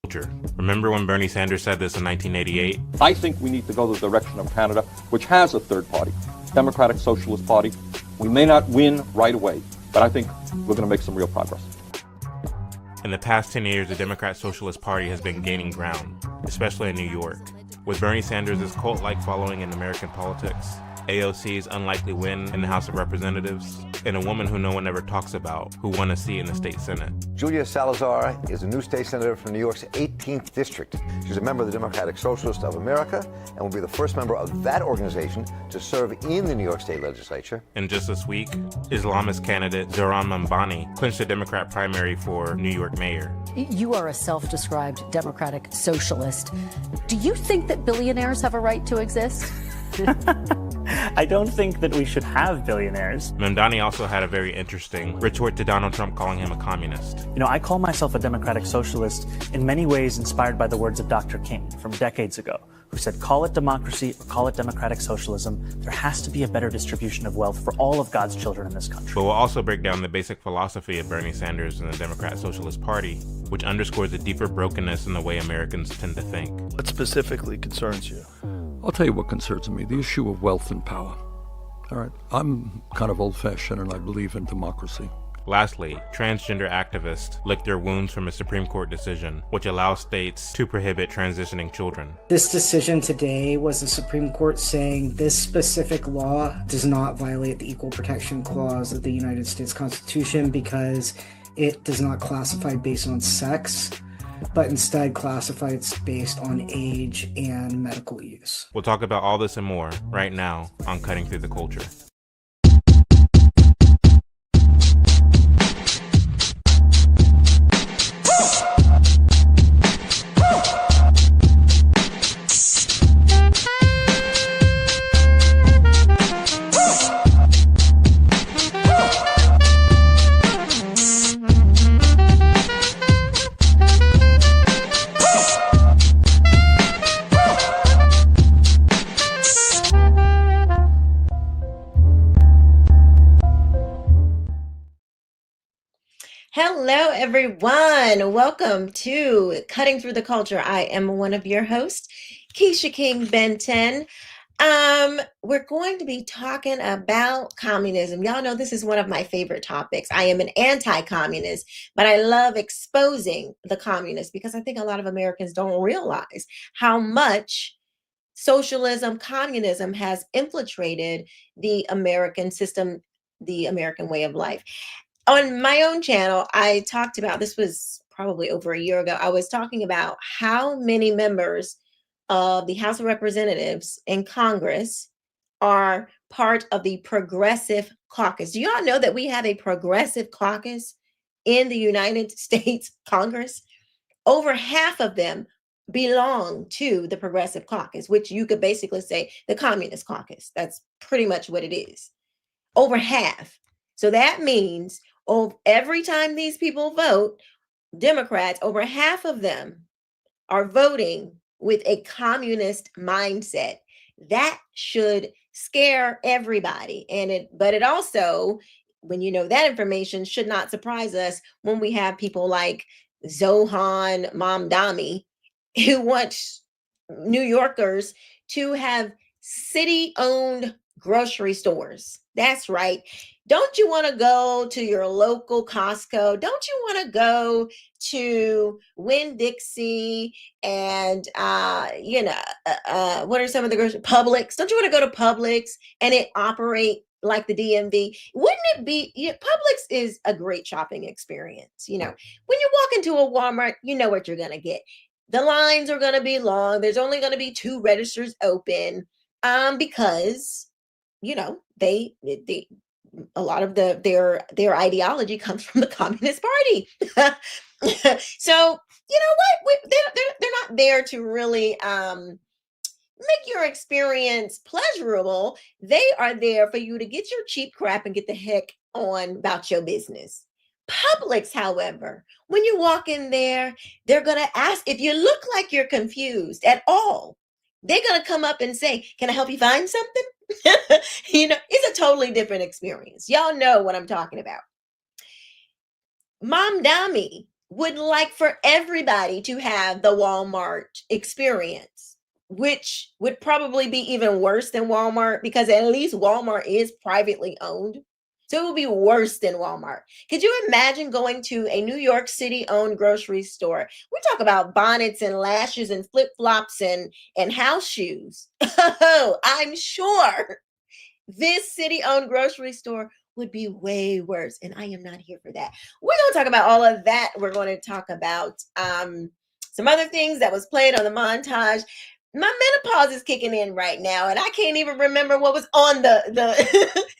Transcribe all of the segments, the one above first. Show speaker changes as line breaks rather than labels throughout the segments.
culture. Remember when Bernie Sanders said this in 1988?
I think we need to go the direction of Canada, which has a third party, Democratic Socialist Party. We may not win right away, but I think we're going to make some real progress.
In the past 10 years, the Democrat Socialist Party has been gaining ground, especially in New York. With Bernie Sanders' cult-like following in American politics, AOC's unlikely win in the House of Representatives, and a woman who no one ever talks about who won a seat in the state Senate.
Julia Salazar is a new state senator from New York's 18th district. She's a member of the Democratic Socialist of America and will be the first member of that organization to serve in the New York State Legislature.
And just this week, Islamist candidate Zohran Mamdani clinched the Democrat primary for New York mayor.
You are a self-described Democratic socialist. Do you think that billionaires have a right to exist?
I don't think that we should have billionaires.
Mamdani also had a very interesting retort to Donald Trump calling him a communist.
You know, I call myself a democratic socialist in many ways inspired by the words of Dr. King from decades ago, who said, call it democracy or call it democratic socialism, there has to be a better distribution of wealth for all of God's children in this country.
But we'll also break down the basic philosophy of Bernie Sanders and the Democrat Socialist Party, which underscores the deeper brokenness in the way Americans tend to think.
What specifically concerns you?
I'll tell you what concerns me, the issue of wealth and power. All right, I'm kind of old-fashioned and I believe in democracy.
Lastly, transgender activists licked their wounds from a Supreme Court decision, which allows states to prohibit transitioning children.
This decision today was the Supreme Court saying this specific law does not violate the Equal Protection Clause of the United States Constitution because it does not classify based on sex, but instead classifies based on age and medical use.
We'll talk about all this and more right now on Cutting Through the Culture.
Hello, everyone. Welcome to Cutting Through the Culture. I am one of your hosts, Keisha King Benton. We're going to be talking about communism. Y'all know this is one of my favorite topics. I am an anti-communist, but I love exposing the communists because I think a lot of Americans don't realize how much socialism, communism has infiltrated the American system, the American way of life. On my own channel, I talked about, this was probably over a year ago, I was talking about how many members of the House of Representatives in Congress are part of the Progressive Caucus. Do y'all know that we have a Progressive Caucus in the United States Congress? Over half of them belong to the Progressive Caucus, which you could basically say the Communist Caucus. That's pretty much what it is. Over half. So that means every time these people vote, Democrats, over half of them are voting with a communist mindset. That should scare everybody. But it also, when you know that information, should not surprise us when we have people like Zohran Mamdani, who wants New Yorkers to have city-owned grocery stores. That's right. Don't you want to go to your local Costco? Don't you want to go to Winn-Dixie and, what are some of the grocery? Publix. Don't you want to go to Publix and it operate like the DMV? Wouldn't it be, Publix is a great shopping experience. When you walk into a Walmart, you know what you're going to get. The lines are going to be long. There's only going to be 2 registers open because, they a lot of their ideology comes from the Communist Party. So you know what? They're not there to really make your experience pleasurable. They are there for you to get your cheap crap and get the heck on about your business. Publix, however, when you walk in there, they're going to ask if you look like you're confused at all. They're going to come up and say, can I help you find something? It's a totally different experience. Y'all know what I'm talking about. Mamdani would like for everybody to have the Walmart experience, which would probably be even worse than Walmart because at least Walmart is privately owned. So it would be worse than Walmart. Could you imagine going to a New York City owned grocery store? We talk about bonnets and lashes and flip-flops and house shoes. Oh, I'm sure this city owned grocery store would be way worse. And I am not here for that. We're going to talk about all of that. We're going to talk about some other things that was played on the montage. My menopause is kicking in right now, and I can't even remember what was on the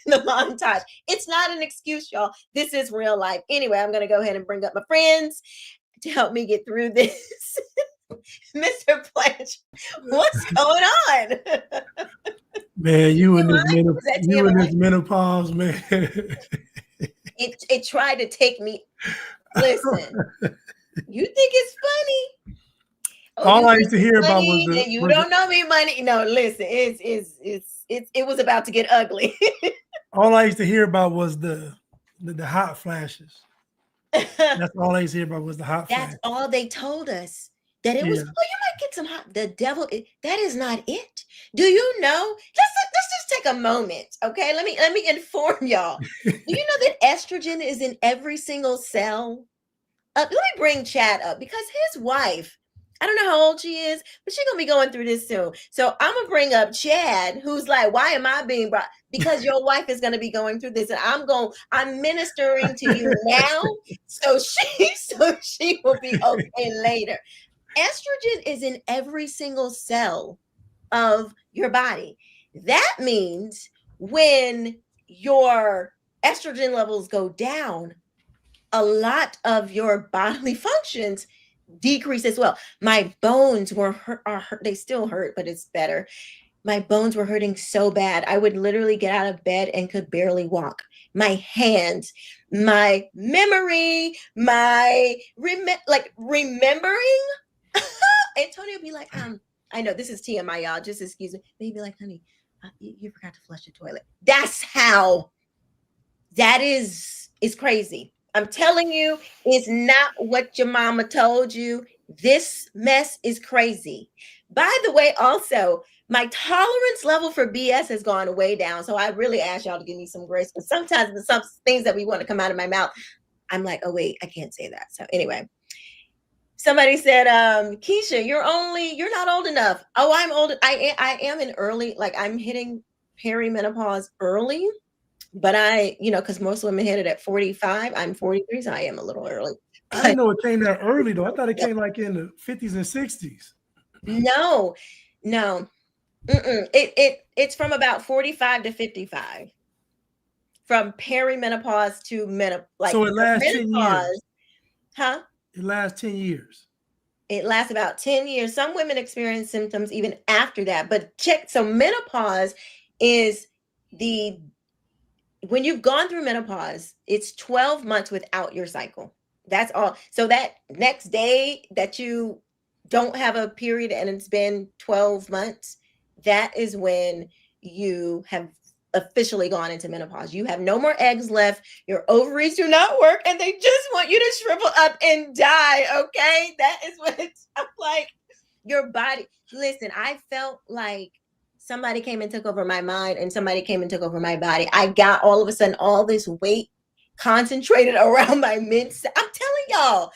the montage. It's not an excuse, y'all. This is real life. Anyway, I'm going to go ahead and bring up my friends to help me get through this. Mr. Blanche, what's going on?
Man, you in this menopause, man.
It tried to take me. Listen, you think it's funny? Oh,
all I used to hear about was
you don't know me, money. No, listen, it was about to get ugly.
all I used to hear about was the hot flashes. That's all I used to hear about was the hot flashes.
That's all they told us. That it was, you might get some hot. The devil, that is not it. Do you know? Let's just take a moment, okay? Let me inform y'all. Do you know that estrogen is in every single cell? Let me bring Chad up because his wife, I don't know how old she is, but she's gonna be going through this soon. So I'm gonna bring up Chad, who's like, why am I being brought? Because your wife is gonna be going through this, and I'm ministering to you now, so she will be okay later. Estrogen is in every single cell of your body. That means when your estrogen levels go down, a lot of your bodily functions decrease as well. My bones were hurt, they still hurt, but it's better. My bones were hurting so bad. I would literally get out of bed and could barely walk. My hands, my memory, remembering. Antonio would be like, I know this is TMI, y'all. Just excuse me. But he'd be like, honey, you forgot to flush the toilet. That's how. That is crazy. I'm telling you, it's not what your mama told you. This mess is crazy. By the way, also, my tolerance level for BS has gone way down. So I really ask y'all to give me some grace. Because sometimes there's some things that we want to come out of my mouth, I'm like, oh, wait, I can't say that. So anyway. Somebody said, Keisha, you're not old enough. Oh, I'm old. I am in early, like I'm hitting perimenopause early, but because most women hit it at 45. I'm 43, so I am a little early.
I didn't know it came that early though. I thought it came like in the 50s and 60s.
No. It's from about 45 to 55. From perimenopause to menopause.
So it lasts 10 years.
Huh?
It lasts 10 years.
It lasts about 10 years. Some women experience symptoms even after that. But so menopause is when you've gone through menopause, it's 12 months without your cycle. That's all. So that next day that you don't have a period and it's been 12 months, that is when you have officially gone into menopause. You have no more eggs left. Your ovaries do not work and they just want you to shrivel up and die. Okay. That is what I'm like. Your body. Listen, I felt like somebody came and took over my mind and somebody came and took over my body. I got all of a sudden all this weight concentrated around my midsection. I'm telling y'all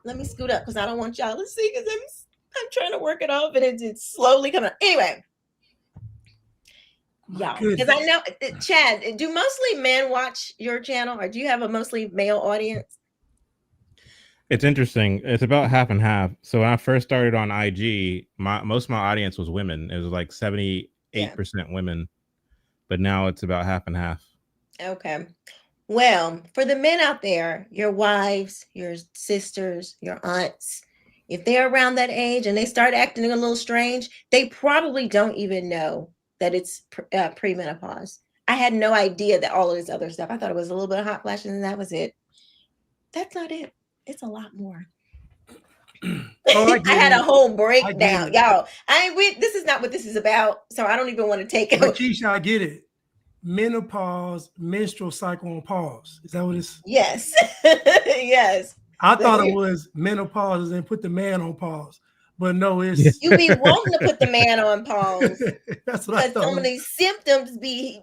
let me scoot up because I don't want y'all to see because I'm trying to work it off and it's slowly coming up. Anyway. Yeah, because I know, Chad, do mostly men watch your channel or do you have a mostly male audience?
It's interesting. It's about half and half. So when I first started on IG, most of my audience was women. It was like 78% women, but now it's about half and half.
Okay. Well, for the men out there, your wives, your sisters, your aunts, if they're around that age and they start acting a little strange, they probably don't even know that it's premenopause. I had no idea that all of this other stuff. I thought it was a little bit of hot flashes and that was it. That's not it. It's a lot more. I had a whole breakdown, y'all. This is not what this is about, so I don't even want to take it.
But Keisha, I get it. Menopause, menstrual cycle on pause. Is that what it's?
Yes. Yes.
I thought it was menopause and put the man on pause, but no, it's
you be wanting to put the man on pause.
That's what I
because
thought.
some of these symptoms be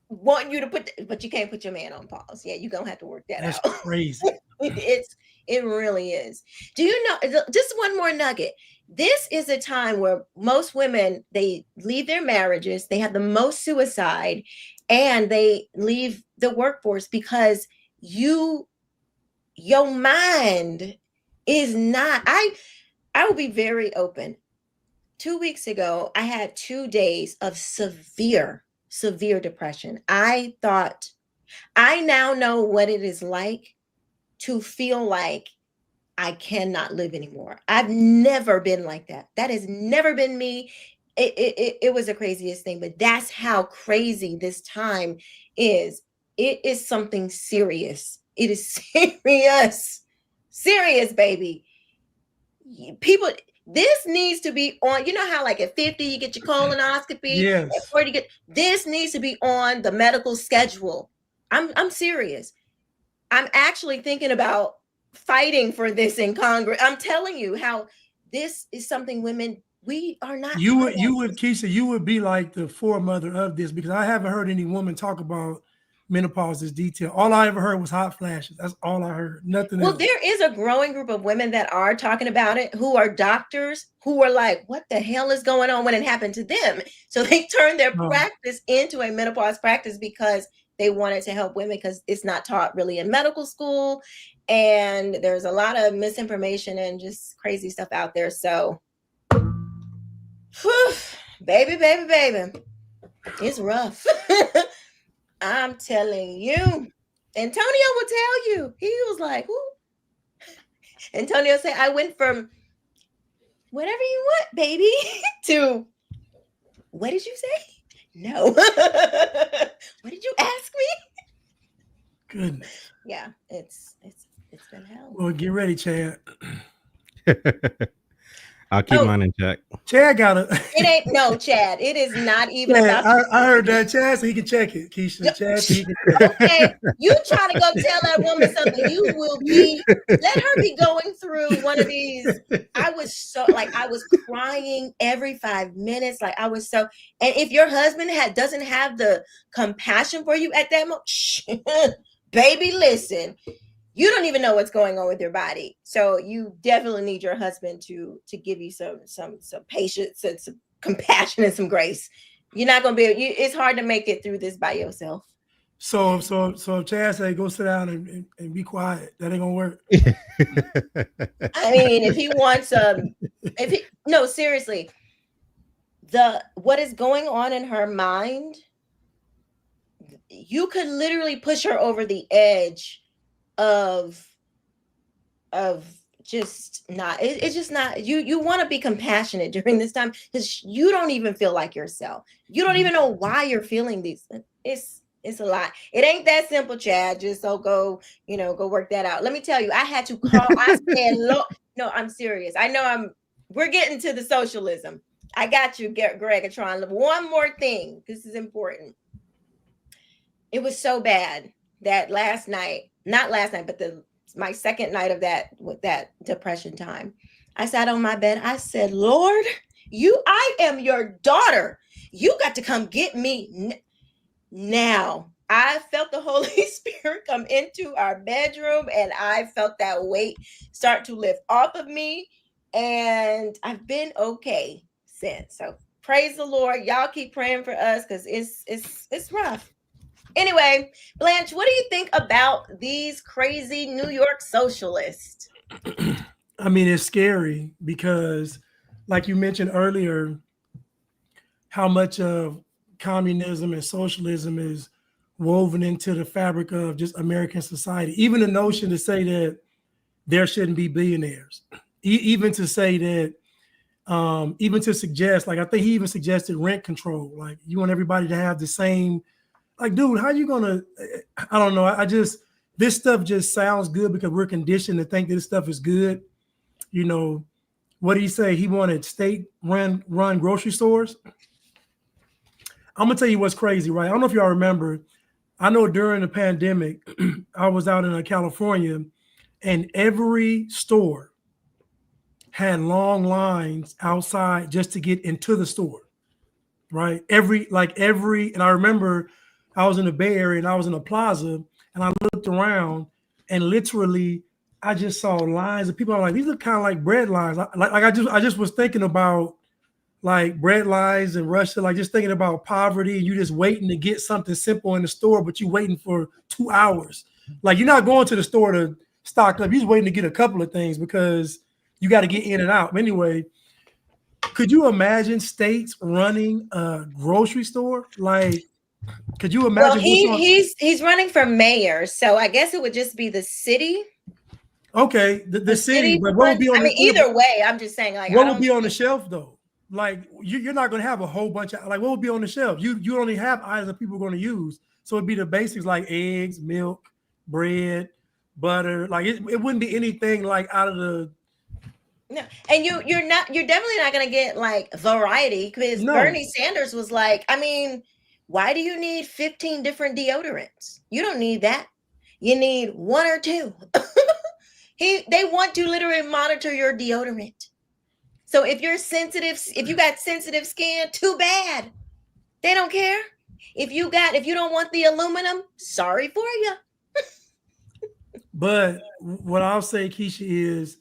wanting you to put, but you can't put your man on pause. Yeah, you're gonna have to work that
That's
out.
crazy.
It really is. Do you know, just one more nugget? This is a time where most women, they leave their marriages, they have the most suicide, and they leave the workforce because your mind is not. I will be very open. 2 weeks ago, I had 2 days of severe depression. I thought, I now know what it is like to feel like I cannot live anymore. I've never been like that. That has never been me. It was the craziest thing, but that's how crazy this time is. It is something serious. It is serious, baby. People, this needs to be on, you know how like at 50 you get your colonoscopy,
Yes.
at 40 you get, this needs to be on the medical schedule. I'm serious. I'm actually thinking about fighting for this in Congress. I'm telling you how this is something women, we are not.
You would, Keisha, you would be like the foremother of this, because I haven't heard any woman talk about menopause in detail. All I ever heard was hot flashes. That's all I heard. Nothing else.
There is a growing group of women that are talking about it, who are doctors, who are like, what the hell is going on when it happened to them? So they turned their practice into a menopause practice because they wanted to help women, because it's not taught really in medical school. And there's a lot of misinformation and just crazy stuff out there. So, whew, baby, it's rough. I'm telling you. Antonio will tell you. He was like, who? Antonio said, I went from whatever you want, baby, to what did you say? No. What did you ask me?
Goodness.
Yeah, it's been hell.
Well, get ready, Chad.
I'll keep mine in check.
Chad got it.
It ain't, no, Chad. It is not even
Chad,
about.
I heard that, Chad, so he can check it. Keisha, Chad, so he can check it.
Okay, you try to go tell that woman something, you will be, let her be going through one of these. I was so, like, I was crying every 5 minutes. Like, I was so, and if your husband doesn't have the compassion for you at that moment, baby, listen, you don't even know what's going on with your body. So you definitely need your husband to give you some patience and some compassion and some grace. You're not going to be, it's hard to make it through this by yourself.
So if Chad say go sit down and be quiet, that ain't gonna work.
I mean, if he wants no, seriously, what is going on in her mind, you could literally push her over the edge of just not, it's just not, you want to be compassionate during this time, because you don't even feel like yourself. You don't even know why you're feeling these. It's a lot. It ain't that simple, Chad. Just go work that out. Let me tell you, I had to call. I said, no, I'm serious. I know we're getting to the socialism. I got you, Gregatron. One more thing. This is important. It was so bad that not last night, but my second night of that depression time, I sat on my bed. I said, Lord, I am your daughter. You got to come get me now. I felt the Holy Spirit come into our bedroom, and I felt that weight start to lift off of me, and I've been okay since. So praise the Lord. Y'all keep praying for us, because it's rough. Anyway, Blanche, what do you think about these crazy New York socialists?
I mean, it's scary because, like you mentioned earlier, how much of communism and socialism is woven into the fabric of just American society. Even the notion to say that there shouldn't be billionaires, even to say that, even to suggest, like I think he even suggested rent control. Like you want everybody to have the same. Like, dude, how you gonna? I don't know. This stuff just sounds good because we're conditioned to think this stuff is good. You know, what did he say? He wanted state-run grocery stores. I'm gonna tell you what's crazy, right? I don't know if y'all remember. I know during the pandemic, I was out in California, and every store had long lines outside just to get into the store, right? And I remember I was in the Bay Area and I was in a plaza and I looked around and literally I just saw lines of people. I'm like, these look kind of like bread lines. I just was thinking about like bread lines in Russia, like just thinking about poverty and you just waiting to get something simple in the store, but you waiting for 2 hours. Like you're not going to the store to stock up. You're just waiting to get a couple of things because you got to get in and out. Anyway, could you imagine states running a grocery store? Like, could you imagine?
Well, he's running for mayor, so I guess it would just be the city.
Okay, the city, but what would be on?
Either way, I'm just saying, like,
what would be on the shelf though? Like, you're not going to have a whole bunch of like what would be on the shelf. You only have items that people are going to use, so it'd be the basics like eggs, milk, bread, butter. Like it wouldn't be anything like out of the.
No, and you're definitely not going to get like variety because Bernie Sanders was like, I mean, why do you need 15 different deodorants? You don't need that. You need 1 or 2. They want to literally monitor your deodorant. So if you're sensitive, if you got sensitive skin, too bad. They don't care. If you don't want the aluminum, sorry for you.
But what I'll say, Keisha, is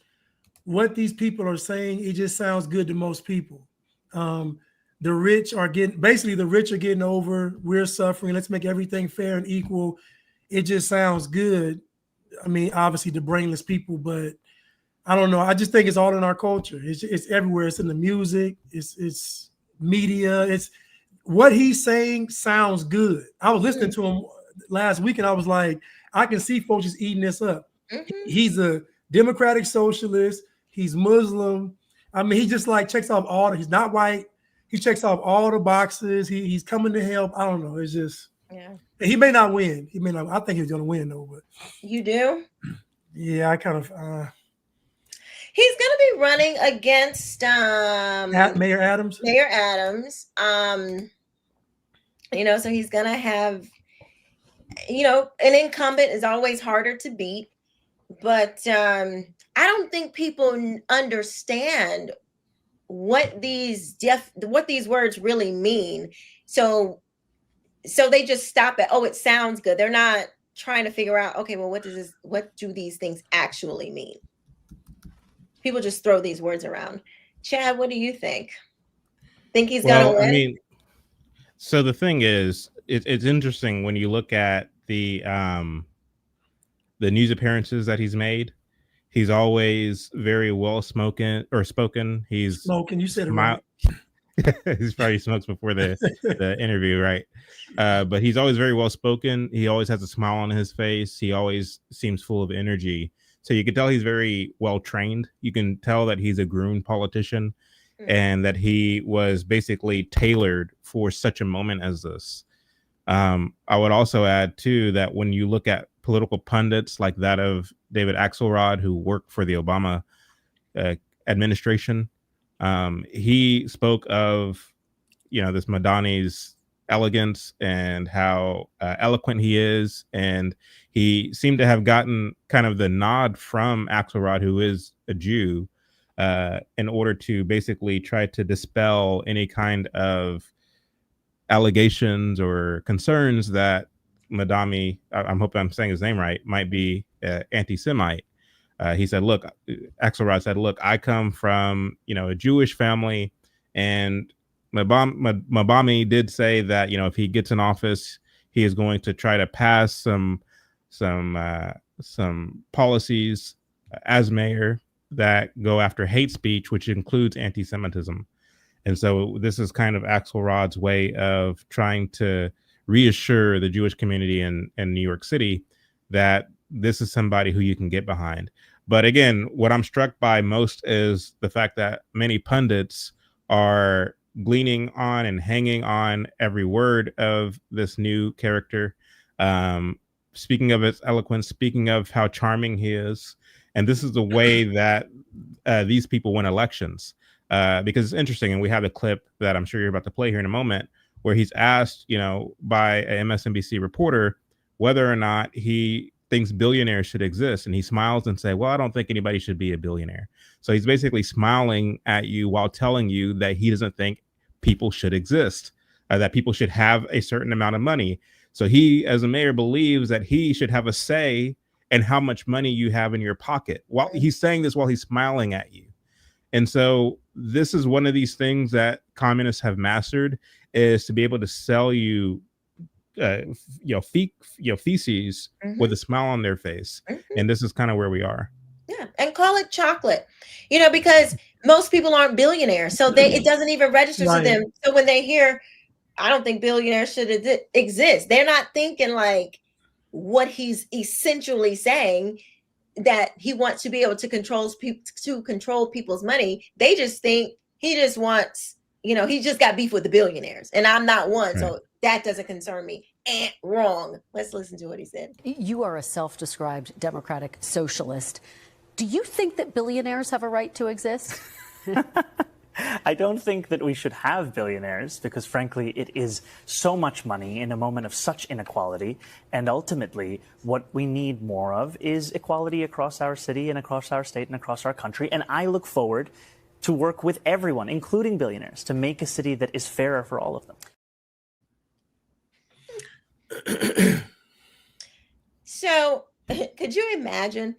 what these people are saying, it just sounds good to most people. The rich are getting over, we're suffering, let's make everything fair and equal. It just sounds good. I mean, obviously the brainless people, but I don't know. I just think it's all in our culture. It's everywhere. It's in the music. It's media. It's what he's saying sounds good. I was listening to him last week and I was like, I can see folks just eating this up. Mm-hmm. He's a democratic socialist. He's Muslim. I mean, he just like checks off he's not white. He checks off all the boxes. He's coming to help. I don't know. It's just, he may not win. I think he's going to win though. But
you do?
Yeah, I kind of.
He's going to be running against
Mayor Adams.
Mayor Adams. So he's going to have, an incumbent is always harder to beat, but I don't think people understand what these words really mean. So they just stop at, it sounds good. They're not trying to figure out, okay, well, what do these things actually mean? People just throw these words around. Chad, what do you think? Think he's gonna win?
I mean, so the thing is, it's interesting when you look at the news appearances that he's made. He's always very well spoken. He's
smoking. You said it right.
He's probably smokes before the interview, right? But he's always very well spoken. He always has a smile on his face. He always seems full of energy. So you can tell he's very well trained. You can tell that he's a groomed politician and that he was basically tailored for such a moment as this. I would also add, too, that when you look at political pundits like that of David Axelrod, who worked for the Obama administration, he spoke of, this Mamdani's elegance and how eloquent he is. And he seemed to have gotten kind of the nod from Axelrod, who is a Jew, in order to basically try to dispel any kind of allegations or concerns that Mamdani, I'm hoping I'm saying his name right, might be anti-Semite. He said, Axelrod said, I come from, a Jewish family, and Mamdani did say that, if he gets in office, he is going to try to pass some policies as mayor that go after hate speech, which includes anti-Semitism. And so this is kind of Axelrod's way of trying to reassure the Jewish community in New York City that this is somebody who you can get behind. But again, what I'm struck by most is the fact that many pundits are gleaning on and hanging on every word of this new character, speaking of his eloquence, speaking of how charming he is. And this is the way that these people win elections, because it's interesting. And we have a clip that I'm sure you're about to play here in a moment, where he's asked, by a MSNBC reporter whether or not he thinks billionaires should exist, and he smiles and say, well, I don't think anybody should be a billionaire. So he's basically smiling at you while telling you that he doesn't think people should exist, that people should have a certain amount of money. So he, as a mayor, believes that he should have a say in how much money you have in your pocket. While he's saying this while he's smiling at you. And so this is one of these things that communists have mastered, is to be able to sell you feces with a smile on their face. And this is kind of where we are.
Yeah, and call it chocolate, because most people aren't billionaires, so it doesn't even register to them. So when they hear, I don't think billionaires should exist, they're not thinking like what he's essentially saying, that he wants to be able to control people's money. They just think he just wants, he just got beef with the billionaires, and I'm not one, so that doesn't concern me. Wrong. Let's listen to what he said.
You are a self-described democratic socialist. Do you think that billionaires have a right to exist?
I don't think that we should have billionaires because, frankly, it is so much money in a moment of such inequality. And ultimately, what we need more of is equality across our city and across our state and across our country. And I look forward to work with everyone, including billionaires, to make a city that is fairer for all of them.
So, could you imagine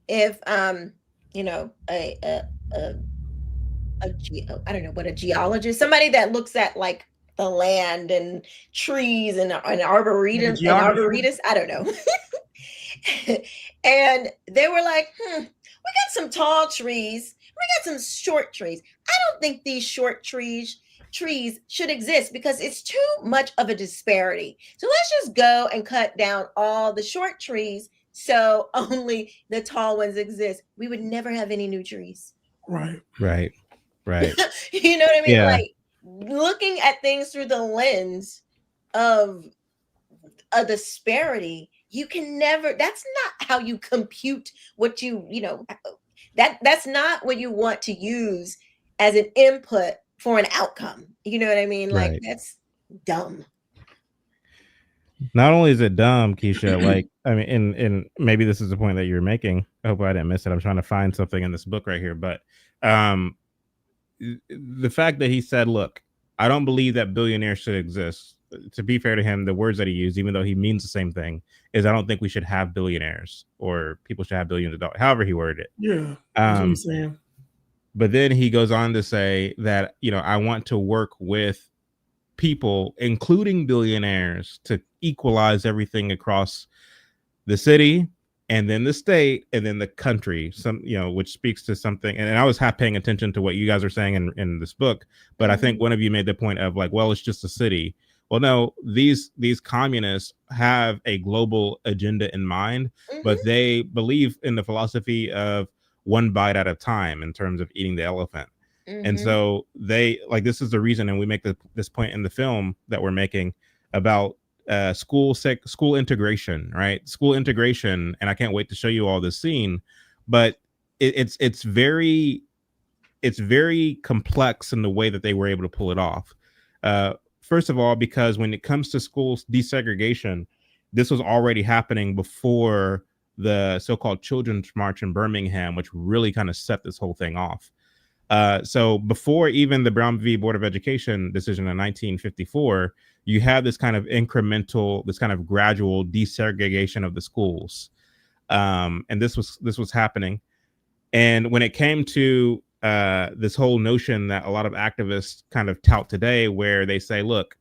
if, I don't know what a geologist, somebody that looks at like the land and trees and an arboretum, I don't know. And they were like, we got some tall trees, we got some short trees. I don't think these short trees should exist because it's too much of a disparity. So let's just go and cut down all the short trees so only the tall ones exist. We would never have any new trees.
Right.
You know what I mean?
Yeah.
Like looking at things through the lens of a disparity, you can never, that's not how you compute what that's not what you want to use as an input for an outcome. You know what I mean? Like that's dumb.
Not only is it dumb, Keisha, like, I mean, and maybe this is the point that you're making. I hope I didn't miss it. I'm trying to find something in this book right here. But the fact that he said, look, I don't believe that billionaires should exist. To be fair to him, the words that he used, even though he means the same thing, is I don't think we should have billionaires or people should have billions of dollars, however he worded it.
Yeah. That's what he's saying.
But then he goes on to say that, I want to work with people, including billionaires, to equalize everything across the city and then the state and then the country, which speaks to something. And I was half paying attention to what you guys are saying in this book, but I think one of you made the point of like, well, it's just a city. Well, no, these communists have a global agenda in mind, but they believe in the philosophy of one bite at a time in terms of eating the elephant. And so they like, this is the reason, and we make this point in the film that we're making about school integration, right? School integration, and I can't wait to show you all this scene, but it's very complex in the way that they were able to pull it off. First of all, because when it comes to school desegregation, this was already happening before the so-called Children's March in Birmingham, which really kind of set this whole thing off. So before even the Brown v. Board of Education decision in 1954, you had this kind of incremental, this kind of gradual desegregation of the schools. And this was happening. And when it came to this whole notion that a lot of activists kind of tout today, where they say, look,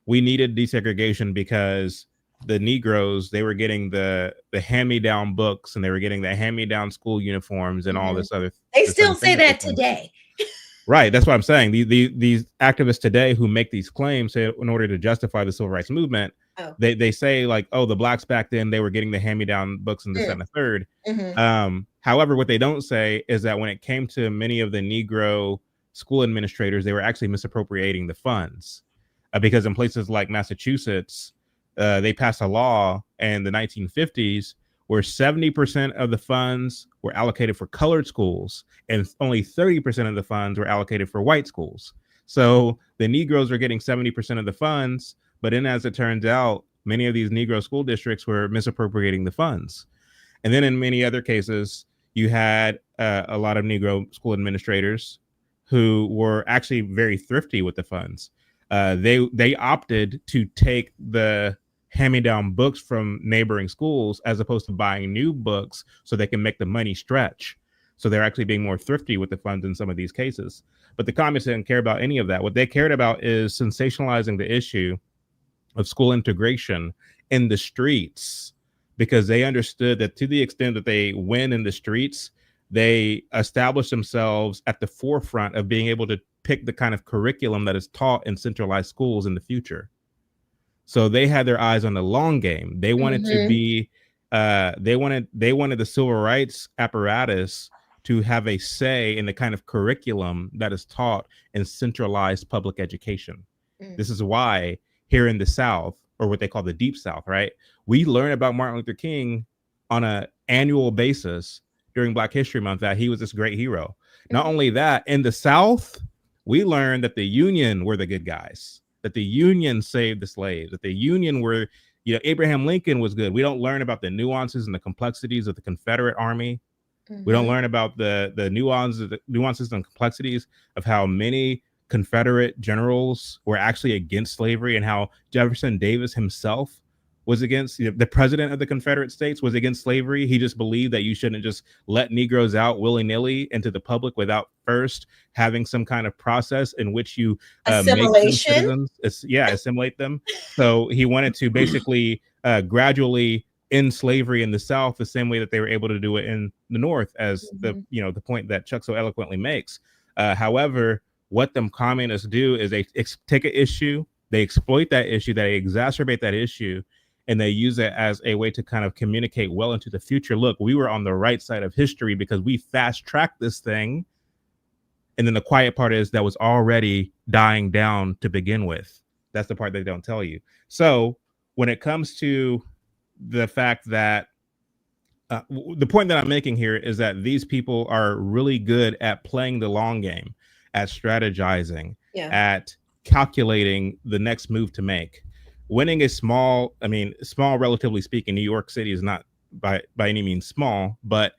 we needed desegregation because the Negroes, they were getting the hand-me-down books and they were getting the hand-me-down school uniforms and all this other.
They still say that today.
Right. That's what I'm saying. These activists today who make these claims say in order to justify the civil rights movement, they say like, oh, the blacks back then, they were getting the hand-me-down books and this and the third. However, what they don't say is that when it came to many of the Negro school administrators, they were actually misappropriating the funds because in places like Massachusetts, they passed a law in the 1950s where 70% of the funds were allocated for colored schools and only 30% of the funds were allocated for white schools. So the Negroes are getting 70% of the funds, but then as it turns out, many of these Negro school districts were misappropriating the funds. And then in many other cases, you had a lot of Negro school administrators who were actually very thrifty with the funds. They opted to take the hand-me-down books from neighboring schools as opposed to buying new books so they can make the money stretch. So they're actually being more thrifty with the funds in some of these cases. But the communists didn't care about any of that. What they cared about is sensationalizing the issue of school integration in the streets, because they understood that to the extent that they win in the streets, they establish themselves at the forefront of being able to pick the kind of curriculum that is taught in centralized schools in the future. So they had their eyes on the long game. They wanted to be, they wanted the civil rights apparatus to have a say in the kind of curriculum that is taught in centralized public education. This is why here in the South, or what they call the Deep South, right? We learn about Martin Luther King on an annual basis during Black History Month, that he was this great hero. Not only that, in the South, we learned that the Union were the good guys, that the Union saved the slaves, that the Union were, Abraham Lincoln was good. We don't learn about the nuances and the complexities of the Confederate Army. We don't learn about the nuances and complexities of how many Confederate generals were actually against slavery, and how Jefferson Davis himself was against, the president of the Confederate States was against slavery. He just believed that you shouldn't just let Negroes out willy-nilly into the public without first having some kind of process in which you
assimilation.
Assimilate them. So he wanted to basically gradually end slavery in the South the same way that they were able to do it in the North, as the point that Chuck so eloquently makes. However, what them communists do is they take an issue, they exploit that issue, they exacerbate that issue, and they use it as a way to kind of communicate well into the future. Look, we were on the right side of history because we fast-tracked this thing. And then the quiet part is that was already dying down to begin with. That's the part they don't tell you. So when it comes to the fact that the point that I'm making here is that these people are really good at playing the long game, at strategizing, at calculating the next move to make. Winning a small, relatively speaking, New York City is not by any means small, but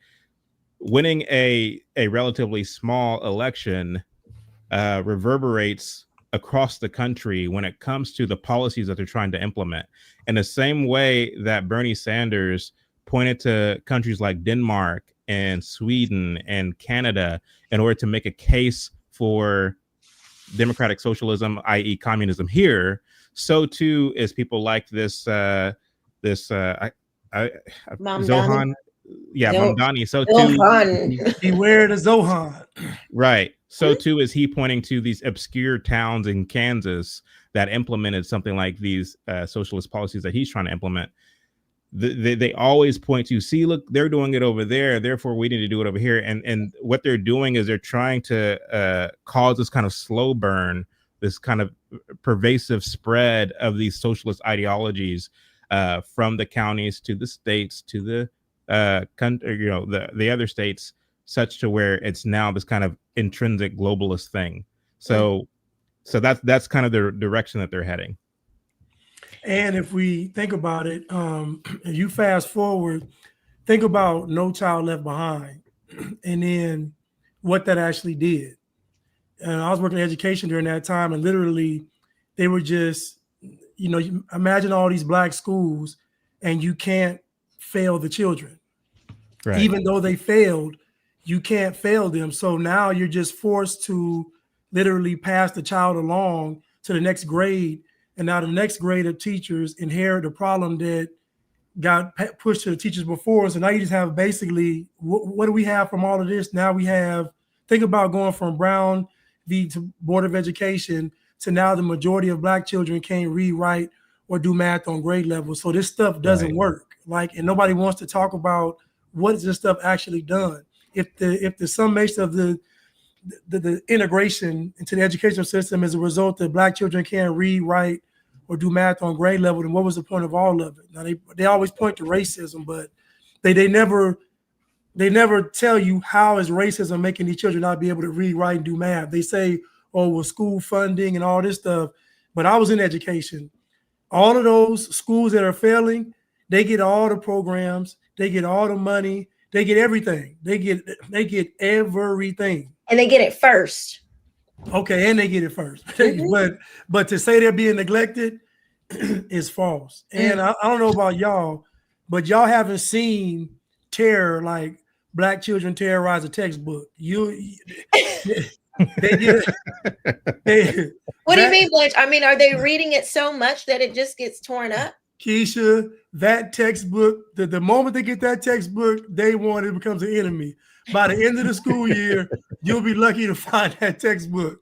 winning a relatively small election reverberates across the country when it comes to the policies that they're trying to implement. In the same way that Bernie Sanders pointed to countries like Denmark and Sweden and Canada in order to make a case for democratic socialism, i.e. communism here, so too is people like this Zohran, Mamdani. So too,
beware the Zohran.
Right. So too is he pointing to these obscure towns in Kansas that implemented something like these socialist policies that he's trying to implement. They always point to, see, look, they're doing it over there, therefore we need to do it over here. And what they're doing is they're trying to cause this kind of slow burn, this kind of pervasive spread of these socialist ideologies from the counties to the states to the country, the other states, such to where it's now this kind of intrinsic globalist thing. So that's kind of the direction that they're heading.
And if we think about it, if you fast forward, think about No Child Left Behind, and then what that actually did. And I was working in education during that time, and literally they were just, you imagine all these Black schools, and you can't fail the children. Right. Even though they failed, you can't fail them. So now you're just forced to literally pass the child along to the next grade. And now the next grade of teachers inherit the problem that got pushed to the teachers before. So now you just have basically, what do we have from all of this? Now we have, think about going from Brown v. to Board of Education to now the majority of Black children can't read, write, or do math on grade level. So this stuff doesn't work. And nobody wants to talk about what is this stuff actually done. If the summation of the integration into the educational system is a result that Black children can't read, write, or do math on grade level, then what was the point of all of it? Now they always point to racism, but they never tell you how is racism making these children not be able to read, write, and do math. They say, oh, well, school funding and all this stuff. But I was in education. All of those schools that are failing, they get all the programs, they get all the money, they get everything. They get everything.
And they get it first.
Okay, and they get it first. But to say they're being neglected is false. And I don't know about y'all, but y'all haven't seen terror like Black children terrorize a textbook. They get
What do you mean, Blanche? I mean, are they reading it so much that it just gets torn up?
Keisha, that textbook, the moment they get that textbook, day one, it becomes an enemy. By the end of the school year, you'll be lucky to find that textbook.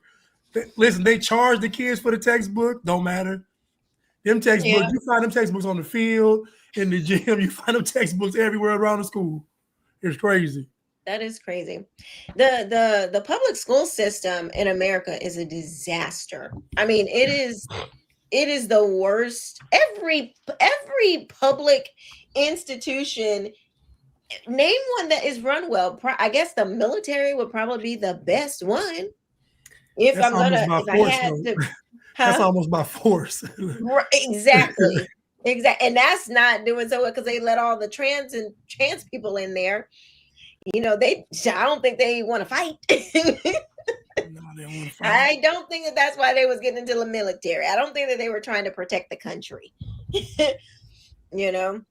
Listen, they charge the kids for the textbook, don't matter. Them textbooks, you find them textbooks on the field, in the gym, you find them textbooks everywhere around the school. It's crazy.
That is crazy. The public school system in America is a disaster. I mean, it is the worst. Every public institution, name one that is run well. I guess the military would probably be the best one. That's
almost by force.
Exactly. Exactly. And that's not doing so well because they let all the trans people in there. You know, I don't think they want to fight. I don't think that's why they was getting into the military. I don't think that they were trying to protect the country. You know,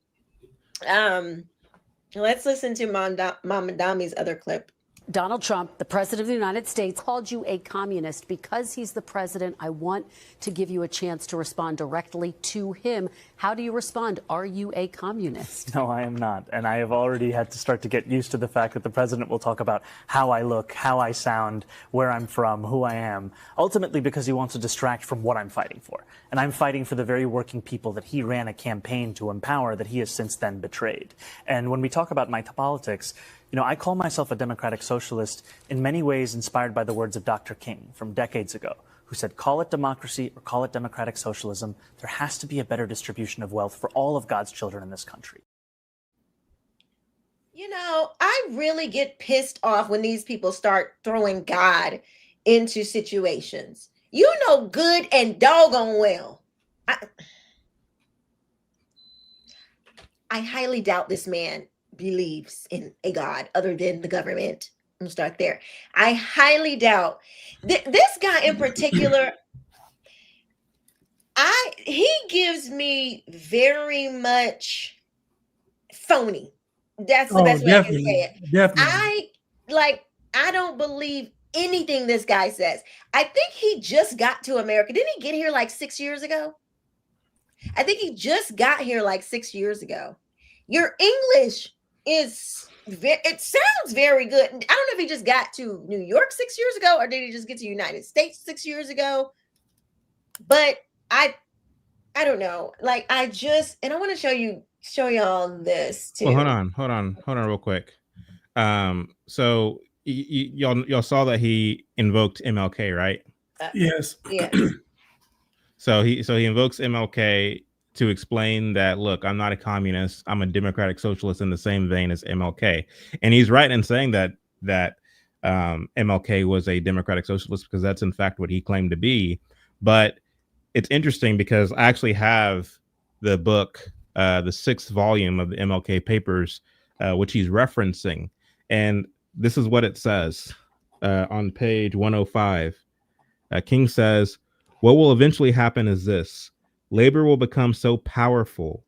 let's listen to Mamdani's other clip.
Donald Trump, the president of the United States, called you a communist. Because he's the president, I want to give you a chance to respond directly to him. How do you respond? Are you a communist?
No, I am not. And I have already had to start to get used to the fact that the president will talk about how I look, how I sound, where I'm from, who I am, ultimately because he wants to distract from what I'm fighting for. And I'm fighting for the very working people that he ran a campaign to empower that he has since then betrayed. And when we talk about my politics, you know, I call myself a democratic socialist in many ways inspired by the words of Dr. King from decades ago, who said, call it democracy or call it democratic socialism. There has to be a better distribution of wealth for all of God's children in this country.
You know, I really get pissed off when these people start throwing God into situations. You know good and doggone well. I highly doubt this man believes in a God other than the government. I'm gonna start there. I highly doubt this guy in particular. He gives me very much phony. That's the best way I can say it.
Definitely.
I don't believe anything this guy says. I think he just got to America. Didn't he get here like 6 years ago? I think he just got here like 6 years ago. Your English it sounds very good. I don't know if he just got to New York 6 years ago or did he just get to United States 6 years ago? But I don't know. Like and I want to show y'all this too.
Well, hold on real quick. So y'all saw that he invoked MLK, right?
Yes.
Yeah.
So he invokes MLK to explain that, look, I'm not a communist. I'm a democratic socialist in the same vein as MLK. And he's right in saying that MLK was a democratic socialist because that's in fact what he claimed to be. But it's interesting because I actually have the book, the 6th volume of the MLK papers, which he's referencing. And this is what it says on page 105. King says, what will eventually happen is this. Labor will become so powerful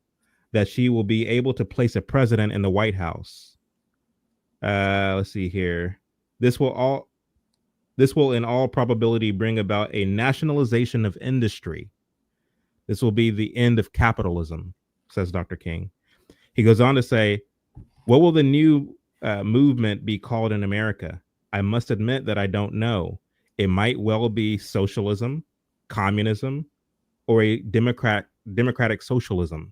that she will be able to place a president in the White House. Let's see here. This will in all probability bring about a nationalization of industry. This will be the end of capitalism, says Dr. King. He goes on to say, what will the new movement be called in America? I must admit that I don't know. It might well be socialism, communism, or a democratic socialism.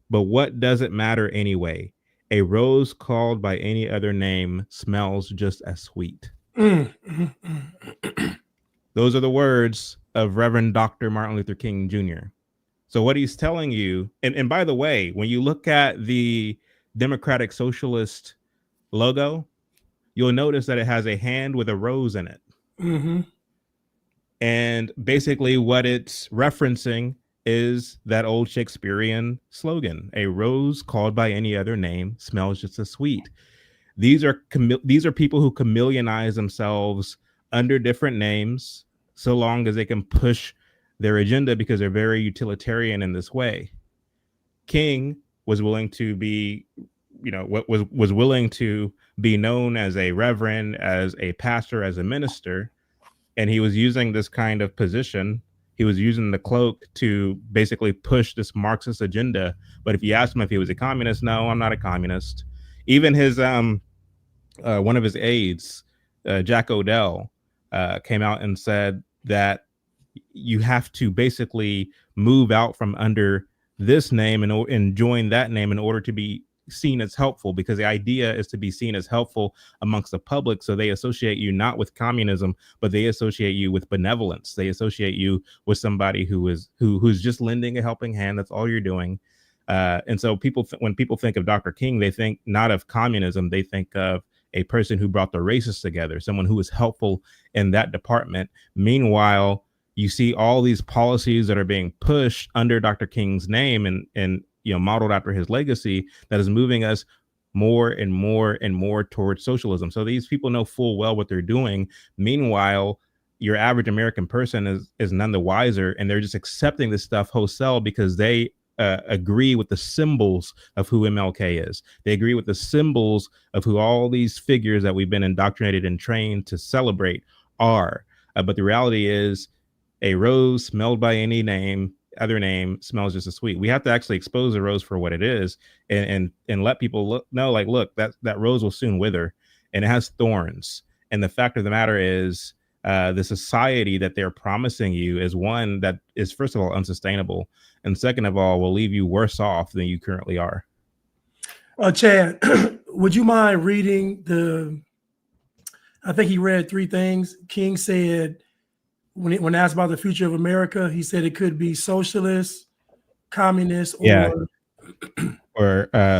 But what does it matter anyway? A rose called by any other name smells just as sweet. Those are the words of Reverend Dr. Martin Luther King Jr. So what he's telling you, and by the way, when you look at the Democratic Socialist logo, you'll notice that it has a hand with a rose in it.
Mm-hmm.
And basically what it's referencing is that old Shakespearean slogan, a rose called by any other name smells just as sweet. These are people who chameleonize themselves under different names so long as they can push their agenda because they're very utilitarian in this way. King was willing to be, was willing to be known as a reverend, as a pastor, as a minister, and he was using this kind of position. He was using the cloak to basically push this Marxist agenda. But if you ask him if he was a communist, no, I'm not a communist. Even his one of his aides, Jack Odell, came out and said that you have to basically move out from under this name and join that name in order to be seen as helpful, because the idea is to be seen as helpful amongst the public. So they associate you not with communism, but they associate you with benevolence. They associate you with somebody who's just lending a helping hand. That's all you're doing. And so when people think of Dr. King, they think not of communism. They think of a person who brought the races together, someone who was helpful in that department. Meanwhile, you see all these policies that are being pushed under Dr. King's name and modeled after his legacy that is moving us more and more and more towards socialism. So these people know full well what they're doing. Meanwhile, your average American person is none the wiser, and they're just accepting this stuff wholesale because they agree with the symbols of who MLK is. They agree with the symbols of who all these figures that we've been indoctrinated and trained to celebrate are. But the reality is, a rose smelled by any other name smells just as sweet. We have to actually expose a rose for what it is and let people know, like, look, that rose will soon wither and it has thorns. And the fact of the matter is, the society that they're promising you is one that is, first of all, unsustainable, and second of all, will leave you worse off than you currently are.
Chad, would you mind reading I think he read three things. King said, when asked about the future of America, he said it could be socialist, communist,
or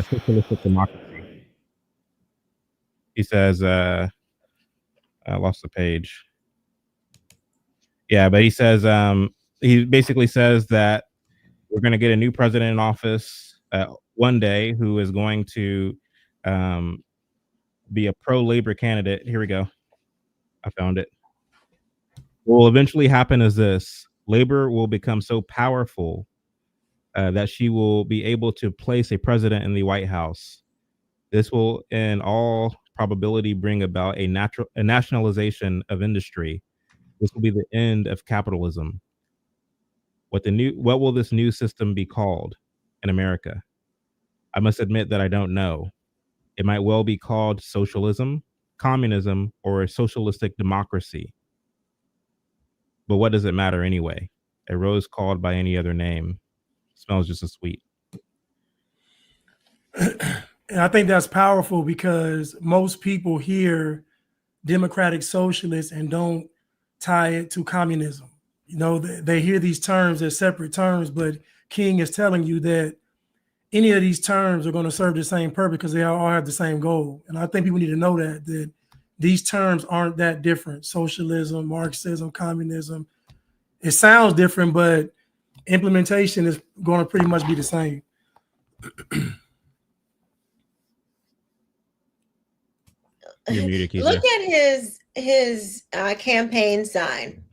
socialistic democracy. He says, I lost the page. Yeah, but he says, he basically says that we're going to get a new president in office one day who is going to be a pro-labor candidate. Here we go. I found it. What will eventually happen is this: labor will become so powerful that she will be able to place a president in the White House. This will, in all probability, bring about a nationalization of industry. This will be the end of capitalism. What will this new system be called in America? I must admit that I don't know. It might well be called socialism, communism, or a socialistic democracy. But what does it matter anyway? A rose called by any other name smells just as sweet.
And I think that's powerful because most people hear democratic socialist and don't tie it to communism. They hear these terms as separate terms, but King is telling you that any of these terms are going to serve the same purpose because they all have the same goal. And I think people need to know that these terms aren't that different. Socialism, Marxism, communism. It sounds different, but implementation is going to pretty much be the same.
You're muted, Keisha.
Look at his campaign sign.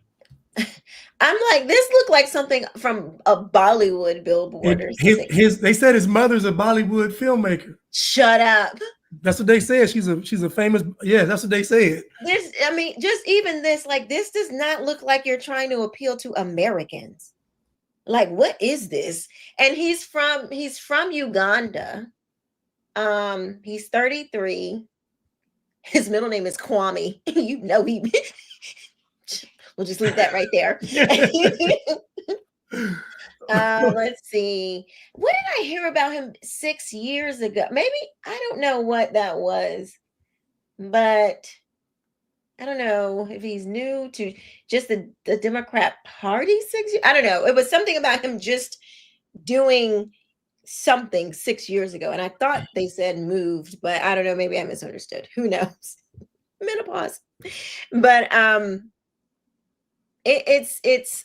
I'm like, this looked like something from a Bollywood billboard or something.
They said his mother's a Bollywood filmmaker.
Shut up.
That's what they said. She's a famous. Yeah, that's what they said.
Just even this, like, this does not look like you're trying to appeal to Americans. Like, what is this? And he's from Uganda. He's 33. His middle name is Kwame. We'll just leave that right there. Let's see. What did I hear about him 6 years ago? Maybe, I don't know what that was, but I don't know if he's new to just the Democrat Party 6 years. I don't know. It was something about him just doing something 6 years ago. And I thought they said moved, but I don't know. Maybe I misunderstood. Who knows? Menopause. But it's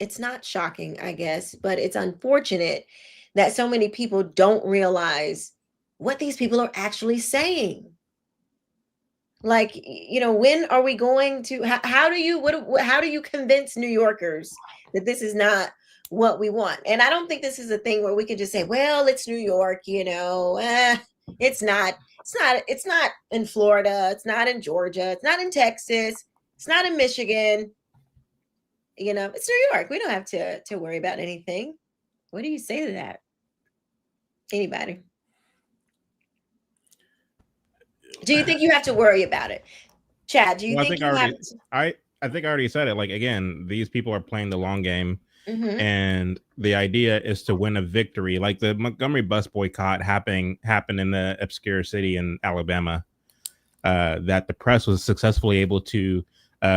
it's not shocking, I guess, but it's unfortunate that so many people don't realize what these people are actually saying. Like, when are we going to, how do you convince New Yorkers that this is not what we want? And I don't think this is a thing where we can just say, well, it's New York, it's not in Florida, it's not in Georgia, it's not in Texas, it's not in Michigan. It's New York. We don't have to worry about anything. What do you say to that? Anybody? Do you think you have to worry about it? Chad, do you think you have to?
I think I already said it. Like, again, these people are playing the long game.
Mm-hmm.
And the idea is to win a victory. Like the Montgomery bus boycott happened in the obscure city in Alabama, that the press was successfully able to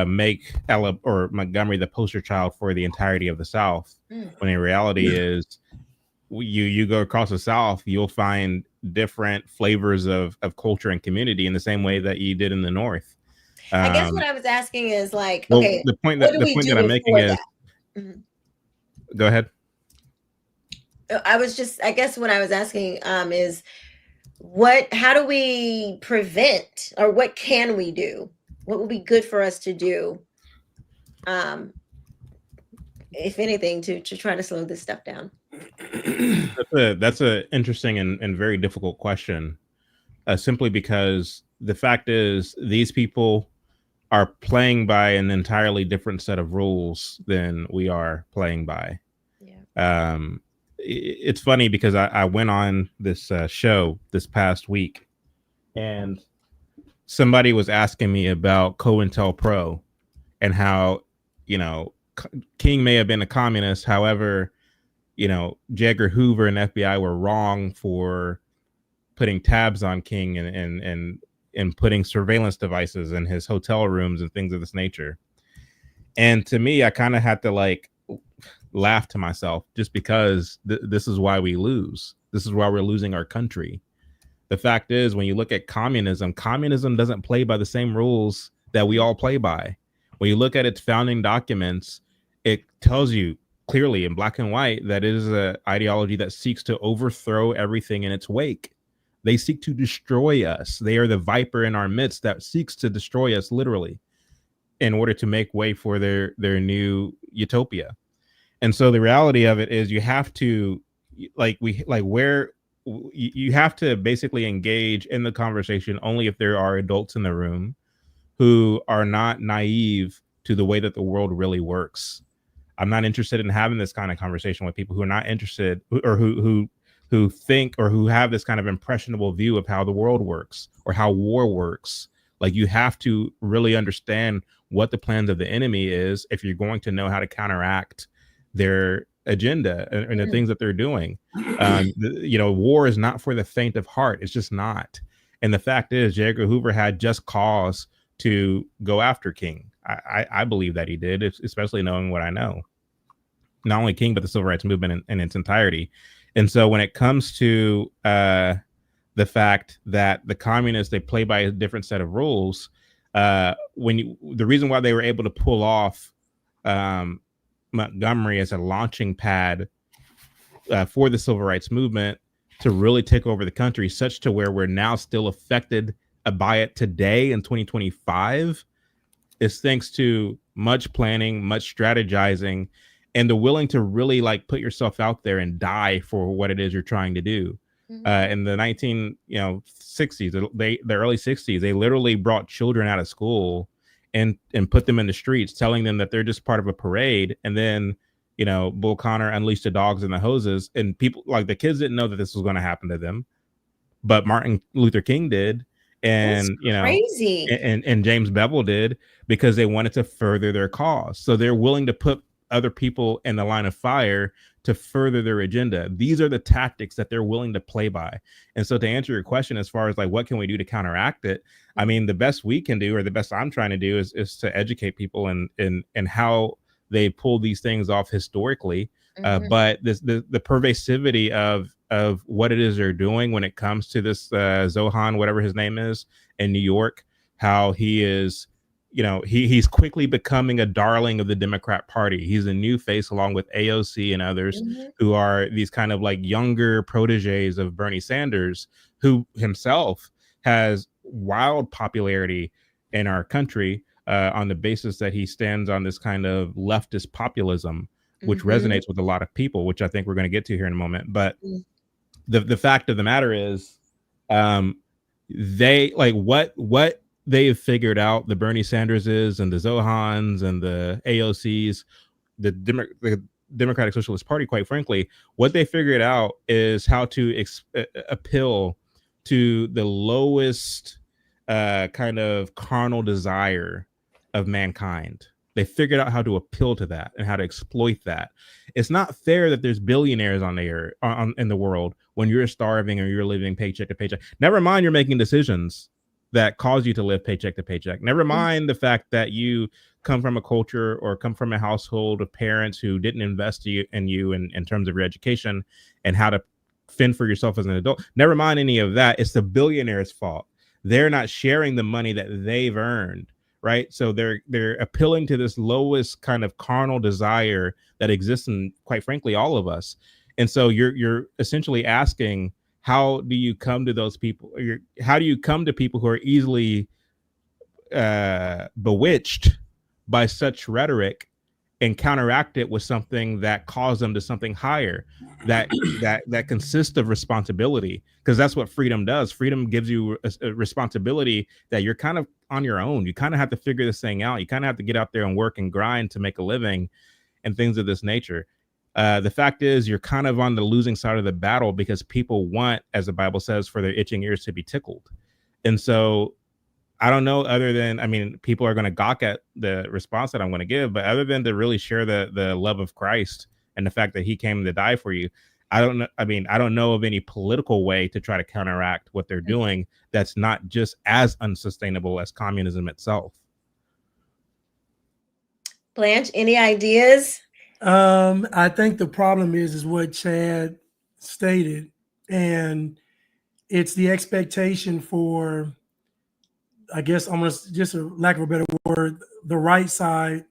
make Montgomery the poster child for the entirety of the South. When in reality is you go across the South, you'll find different flavors of culture and community in the same way that you did in the North.
I guess what I was asking is like,
well,
okay,
the point that I'm making is,
mm-hmm.
Go ahead.
I guess what I was asking is how do we prevent, or what can we do? What would be good for us to do? If anything, to try to slow this stuff down.
That's a interesting and very difficult question, simply because the fact is these people are playing by an entirely different set of rules than we are playing by. Yeah. It's funny because I went on this show this past week, and somebody was asking me about COINTELPRO and how, King may have been a communist. However, J. Edgar Hoover and FBI were wrong for putting tabs on King and putting surveillance devices in his hotel rooms and things of this nature. And to me, I kind of had to laugh to myself, just because this is why we lose. This is why we're losing our country. The fact is, when you look at communism doesn't play by the same rules that we all play by. When you look at its founding documents, it tells you clearly in black and white that it is an ideology that seeks to overthrow everything in its wake. They seek to destroy us. They are the viper in our midst that seeks to destroy us, literally, in order to make way for their new utopia. And so the reality of it is, you have to you have to basically engage in the conversation only if there are adults in the room who are not naive to the way that the world really works. I'm not interested in having this kind of conversation with people who are not interested, or who think, or who have this kind of impressionable view of how the world works or how war works. Like, you have to really understand what the plans of the enemy is if you're going to know how to counteract their agenda and the things that they're doing. War is not for the faint of heart. It's just not. And the fact is, J. Edgar Hoover had just cause to go after King. I believe that he did, especially knowing what I know. Not only King, but the civil rights movement in its entirety. And so when it comes to the fact that the communists, they play by a different set of rules, the reason why they were able to pull off Montgomery as a launching pad for the civil rights movement to really take over the country, such to where we're now still affected by it today in 2025, is thanks to much planning, much strategizing, and the willing to really put yourself out there and die for what it is you're trying to do. In the 60s, the early 60s, they literally brought children out of school and put them in the streets, telling them that they're just part of a parade. And then, Bull Connor unleashed the dogs and the hoses, and people, the kids didn't know that this was going to happen to them, but Martin Luther King did. And
that's crazy.
And James Bevel did, because they wanted to further their cause. So they're willing to put other people in the line of fire to further their agenda. These are the tactics that they're willing to play by. And so to answer your question, as far as what can we do to counteract it? I mean, the best we can do, or the best I'm trying to do, is to educate people in how they pull these things off historically. But the pervasivity of what it is they're doing when it comes to this Zohran, whatever his name is, in New York, how he is he's quickly becoming a darling of the Democrat Party. He's a new face along with AOC and others who are these kind of like younger proteges of Bernie Sanders, who himself has wild popularity in our country on the basis that he stands on this kind of leftist populism, which resonates with a lot of people, which I think we're going to get to here in a moment. But the fact of the matter is, they like what they have figured out, the Bernie Sanderses and the Zohans and the AOCs, the Democratic Socialist Party, quite frankly, what they figured out is how to appeal to the lowest kind of carnal desire of mankind. They figured out how to appeal to that and how to exploit that. It's not fair that there's billionaires on the air, in the world when you're starving or you're living paycheck to paycheck. Never mind you're making decisions that cause you to live paycheck to paycheck. Never mind the fact that you come from a culture or come from a household of parents who didn't invest in you in terms of your education and how to fend for yourself as an adult. Never mind any of that. It's the billionaires' fault. They're not sharing the money that they've earned. Right. So they're appealing to this lowest kind of carnal desire that exists in, quite frankly, all of us. And so you're essentially asking, how do you come to those people? How do you come to people who are easily bewitched by such rhetoric and counteract it with something that calls them to something higher, that consists of responsibility? Because that's what freedom does. Freedom gives you a responsibility that you're kind of on your own. You kind of have to figure this thing out. You kind of have to get out there and work and grind to make a living and things of this nature. The fact is, you're kind of on the losing side of the battle because people want, as the Bible says, for their itching ears to be tickled. And so I don't know, other than, I mean, people are going to gawk at the response that I'm going to give, but other than to really share the love of Christ and the fact that he came to die for you, I don't know. I mean, I don't know of any political way to try to counteract what they're doing that's not just as unsustainable as communism itself.
Blanche, any ideas?
I think the problem is what Chad stated, and it's the expectation for, I guess, almost just a lack of a better word, the right side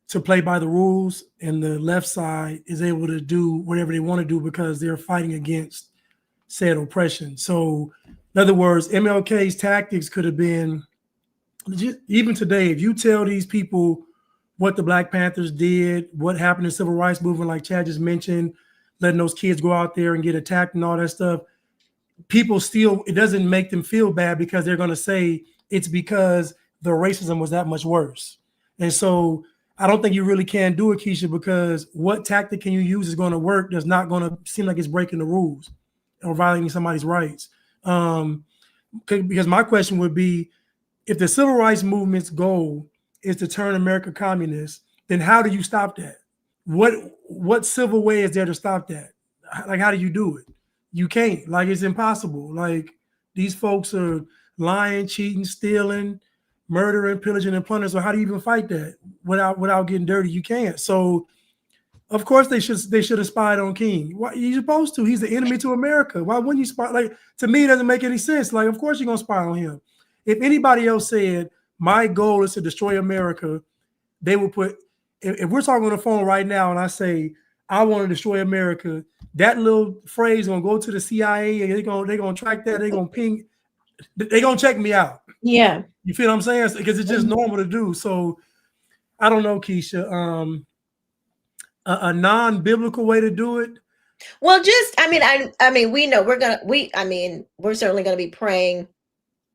to play by the rules, and the left side is able to do whatever they want to do because they're fighting against said oppression. So, in other words, MLK's tactics could have been, even today, if you tell these people what the Black Panthers did, what happened in the civil rights movement, like Chad just mentioned, letting those kids go out there and get attacked and all that stuff, people still, it doesn't make them feel bad because they're going to say it's because the racism was that much worse. And so I don't think you really can do it, Keisha, because what tactic can you use is going to work that's not going to seem like it's breaking the rules or violating somebody's rights. Because my question would be, if the civil rights movement's goal is to turn America communist, then how do you stop that? What civil way is there to stop that? Like, how do you do it? You can't. Like, it's impossible. Like, these folks are lying, cheating, stealing, murdering, pillaging, and plundering. So how do you even fight that without getting dirty? You can't. So of course they should have spied on King. Why you're supposed to? He's the enemy to America. Why wouldn't you spy? Like, to me, it doesn't make any sense. Like, of course you're gonna spy on him. If anybody else said my goal is to destroy America, they would put. If we're talking on the phone right now and I say I want to destroy America, that little phrase gonna go to the CIA and they're gonna track that. They're gonna ping. They're gonna check me out.
Yeah.
You feel what I'm saying? Because it's just normal to do. So I don't know, Keisha. A non-biblical way to do it.
Well, just I mean, we know we're certainly gonna be praying.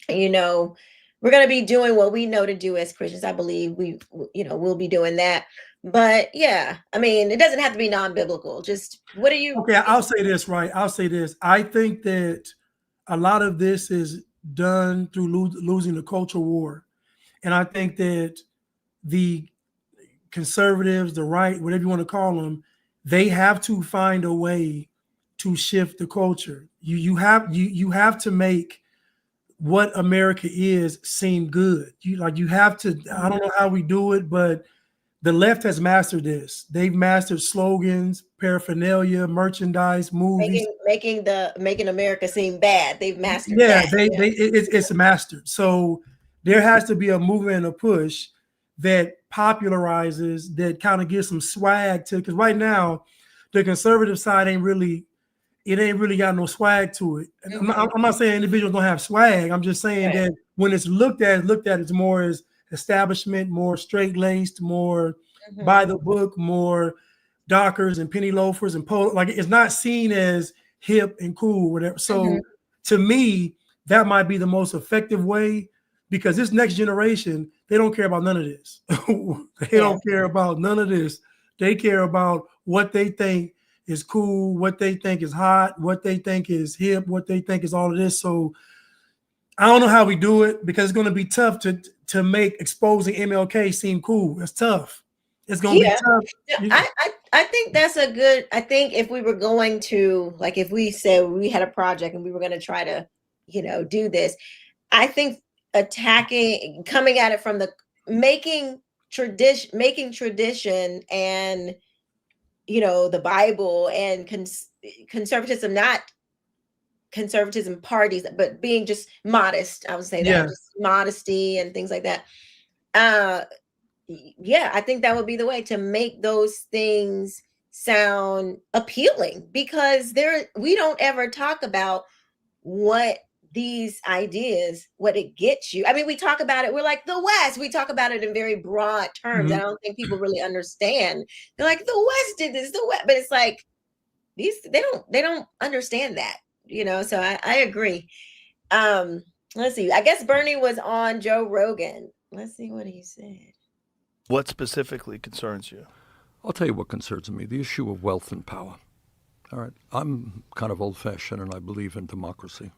You know, we're gonna be doing what we know to do as Christians. I believe we'll be doing that. But yeah, I mean, it doesn't have to be non-biblical. Just what are you?
Okay, I'll say this, right? I'll say this. I think that a lot of this is done through losing the culture war. And I think that the conservatives, the right, whatever you want to call them, they have to find a way to shift the culture. You have to make what America is seem good. You have to, I don't know how we do it, but the left has mastered this. They've mastered slogans, paraphernalia, merchandise, movies,
making America seem bad. They've mastered
that.
Yeah,
it's mastered. So there has to be a movement and a push that popularizes, that kind of gives some swag to, because right now the conservative side ain't really got no swag to it. And I'm not saying individuals don't have swag. I'm just saying that when it's looked at as more as establishment, more straight-laced, more by the book, more dockers and penny loafers and polo. Like, it's not seen as hip and cool, whatever. So to me, that might be the most effective way, because this next generation, they don't care about none of this. They don't care about none of this. They care about what they think is cool, what they think is hot, what they think is hip, what they think is all of this. So I don't know how we do it, because it's going to be tough to make exposing MLK seem cool. It's tough. It's going to be tough.
I think that's a good, I think if we were going to, like, if we said we had a project and we were going to try to, do this, I think coming at it from the making tradition and, the Bible and conservatism, not conservatism parties, but being just modest. I would say that just modesty and things like that. I think that would be the way to make those things sound appealing, because we don't ever talk about what these ideas, what it gets you. I mean, we talk about it, we're like the West, we talk about it in very broad terms. I don't think people really understand. They're like, the West did this, the West, but it's like they don't understand that, so I agree. Let's see, I guess Bernie was on Joe Rogan. Let's see what he said.
What specifically concerns you?
I'll tell you what concerns me, the issue of wealth and power. All right, I'm kind of old-fashioned, and I believe in democracy.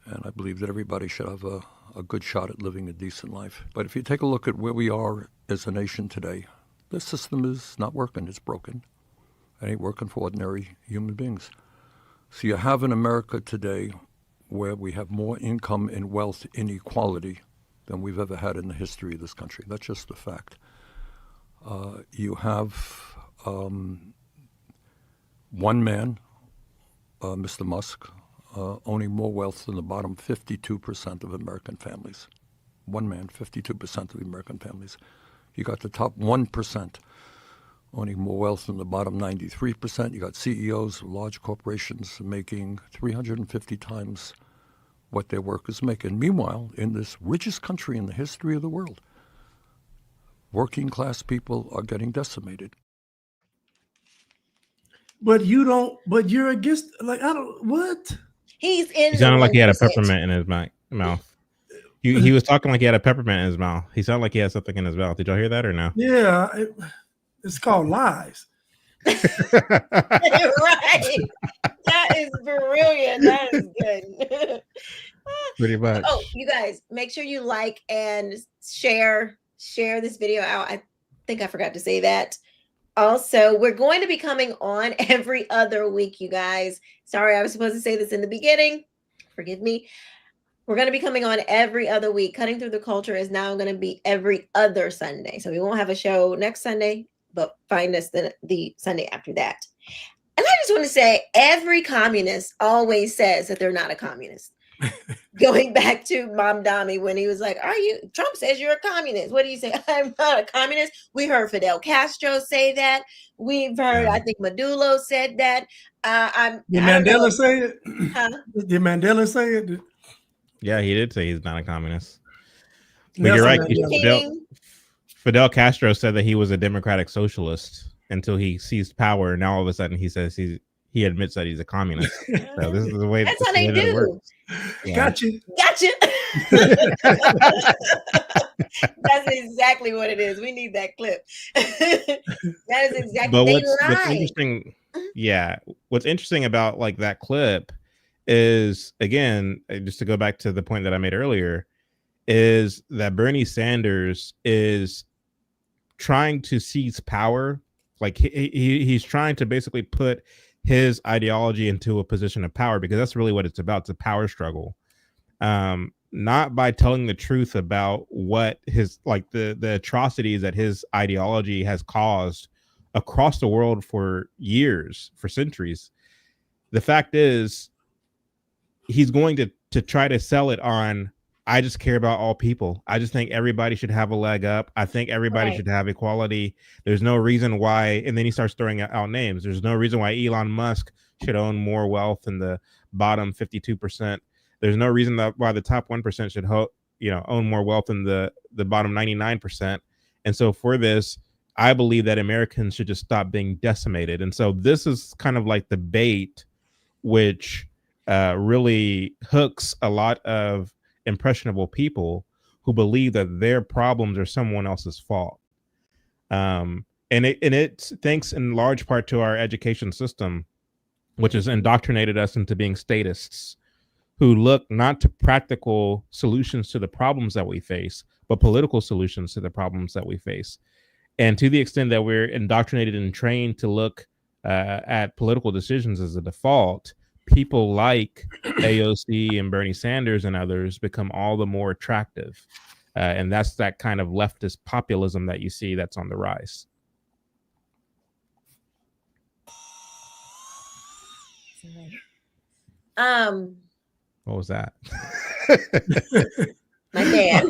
And I believe that everybody should have a good shot at living a decent life. But if you take a look at where we are as a nation today, the system is not working, it's broken. It ain't working for ordinary human beings. So you have in America today where we have more income and wealth inequality than we've ever had in the history of this country. That's just a fact. You have one man, Mr. Musk, owning more wealth than the bottom 52% of American families. One man, 52% of the American families. You got the top 1% owning more wealth than the bottom 93%. You got CEOs of large corporations making 350 times what their workers make. And meanwhile, in this richest country in the history of the world, working class people are getting decimated.
But you're against, like, I don't, what?
He sounded like he had a peppermint in his mouth. He was talking like he had a peppermint in his mouth. He sounded like he had something in his mouth. Did y'all hear that or no?
Yeah, it's called lies.
Right. That is brilliant. That is good.
Pretty much.
Oh, you guys, make sure you like and share this video out. I think I forgot to say that. Also, we're going to be coming on every other week, you guys. Sorry, I was supposed to say this in the beginning. Forgive me. We're going to be coming on every other week. Cutting Through the Culture is now going to be every other Sunday. So we won't have a show next Sunday, but find us the Sunday after that. And I just want to say, every communist always says that they're not a communist. Going back to Mamdani when he was like, Trump says you're a communist. What do you say? I'm not a communist. We heard Fidel Castro say that. We've heard, I think Maduro said that.
Did Mandela say it?
Huh?
Did Mandela say it?
Yeah, he did say he's not a communist. But you're right. Fidel Castro said that he was a democratic socialist until he seized power. Now all of a sudden he says he admits that he's a communist. So this is the way.
That's how they do.
Yeah. Gotcha.
That's exactly what it is. We need that clip. That is exactly.
But what's interesting? Yeah, what's interesting about like that clip is, again, just to go back to the point that I made earlier, is that Bernie Sanders is trying to seize power. Like he's trying to basically put his ideology into a position of power, because that's really what it's about. It's a power struggle. Not by telling the truth about what his, like the atrocities that his ideology has caused across the world for years, for centuries. The fact is, he's going to try to sell it on I just care about all people. I just think everybody should have a leg up. I think everybody
Right.
should have equality. There's no reason why, and then he starts throwing out names. There's no reason why Elon Musk should own more wealth than the bottom 52%. There's no reason why the top 1% should own more wealth than the bottom 99%. And so for this, I believe that Americans should just stop being decimated. And so this is kind of like the bait, which really hooks a lot of impressionable people who believe that their problems are someone else's fault. And it's thanks in large part to our education system, which has indoctrinated us into being statists who look not to practical solutions to the problems that we face, but political solutions to the problems that we face. And to the extent that we're indoctrinated and trained to look at political decisions as a default, people like AOC and Bernie Sanders and others become all the more attractive. And that's that kind of leftist populism that you see that's on the rise. What was that?
My dad.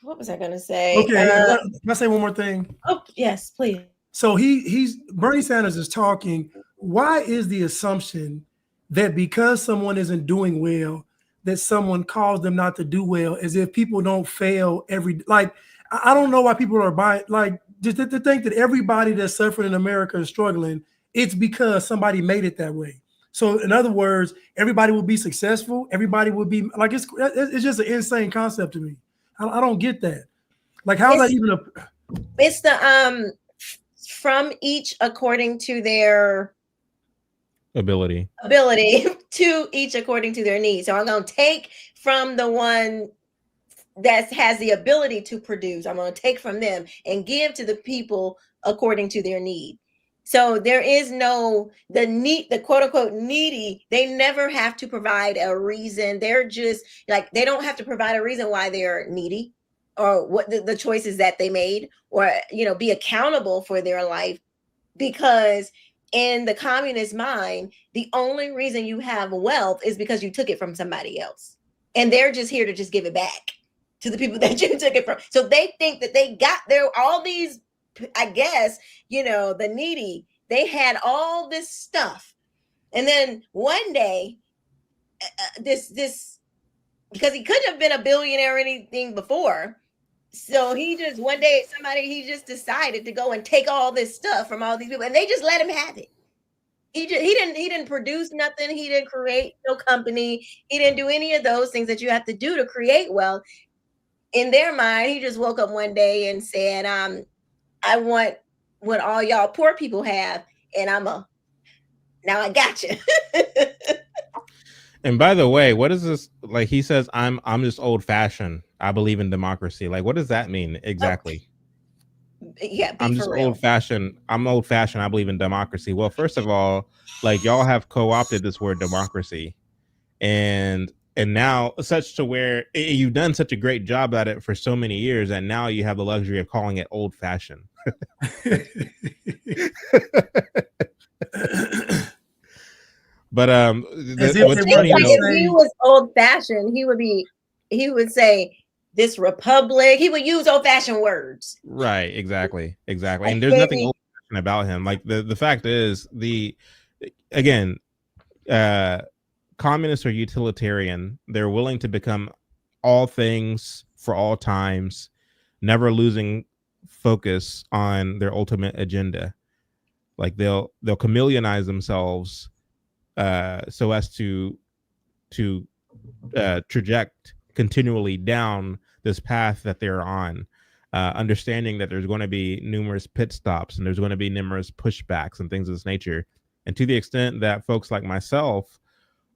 What was I going to say?
Okay, can I say one more thing?
Oh, yes, please.
So Bernie Sanders is talking. Why is the assumption that because someone isn't doing well, that someone calls them not to do well, as if people don't fail I don't know why people are buying, just to think that everybody that's suffering in America is struggling. It's because somebody made it that way. So in other words, everybody will be successful. Everybody will be it's just an insane concept to me. I don't get that. How is that even
It's the from each according to their
ability
to each according to their needs. So I'm going to take from the one that has the ability to produce. I'm going to take from them and give to the people according to their need. So there is the quote unquote needy. They never have to provide a reason. They're just they don't have to provide a reason why they're needy, or what the choices that they made, or be accountable for their life, because in the communist mind, the only reason you have wealth is because you took it from somebody else, and they're just here to just give it back to the people that you took it from. So they think that they got all these, I guess, the needy, they had all this stuff, and then one day this because he couldn't have been a billionaire or anything before. So he just one day he just decided to go and take all this stuff from all these people, and they just let him have it. He didn't produce nothing. He didn't create no company. He didn't do any of those things that you have to do to create wealth. In their mind, he just woke up one day and said, I want what all y'all poor people have, and now I got you.
And by the way, what is this? He says, I'm just old fashioned. I believe in democracy. What does that mean exactly?
Yeah,
I'm just old fashioned. I'm old fashioned. I believe in democracy. Well, first of all, y'all have co-opted this word democracy, and now such to where you've done such a great job at it for so many years, and now you have the luxury of calling it old fashioned. But
if he was old fashioned, he would say this republic. He would use old fashioned words.
Right. Exactly. And there's nothing old fashioned about him. The fact is, communists are utilitarian. They're willing to become all things for all times, never losing focus on their ultimate agenda. They'll chameleonize themselves so as to traject continually down this path that they're on, understanding that there's going to be numerous pit stops and there's going to be numerous pushbacks and things of this nature. And to the extent that folks like myself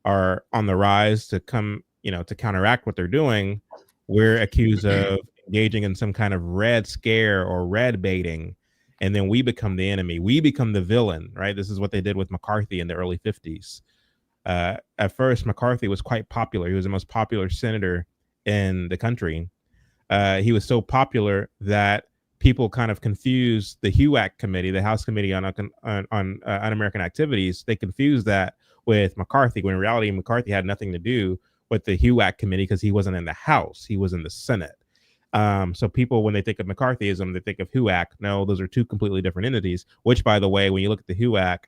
are on the rise to come, to counteract what they're doing, we're accused of engaging in some kind of red scare or red baiting. And then we become the enemy. We become the villain, right? This is what they did with McCarthy in the early 50s. At first, McCarthy was quite popular. He was the most popular senator in the country. He was so popular that people kind of confused the HUAC committee, the House Committee on Un-American Activities. They confused that with McCarthy, when in reality McCarthy had nothing to do with the HUAC committee because he wasn't in the House, he was in the Senate. So people, when they think of McCarthyism, they think of HUAC. No, those are two completely different entities, which, by the way, when you look at the HUAC,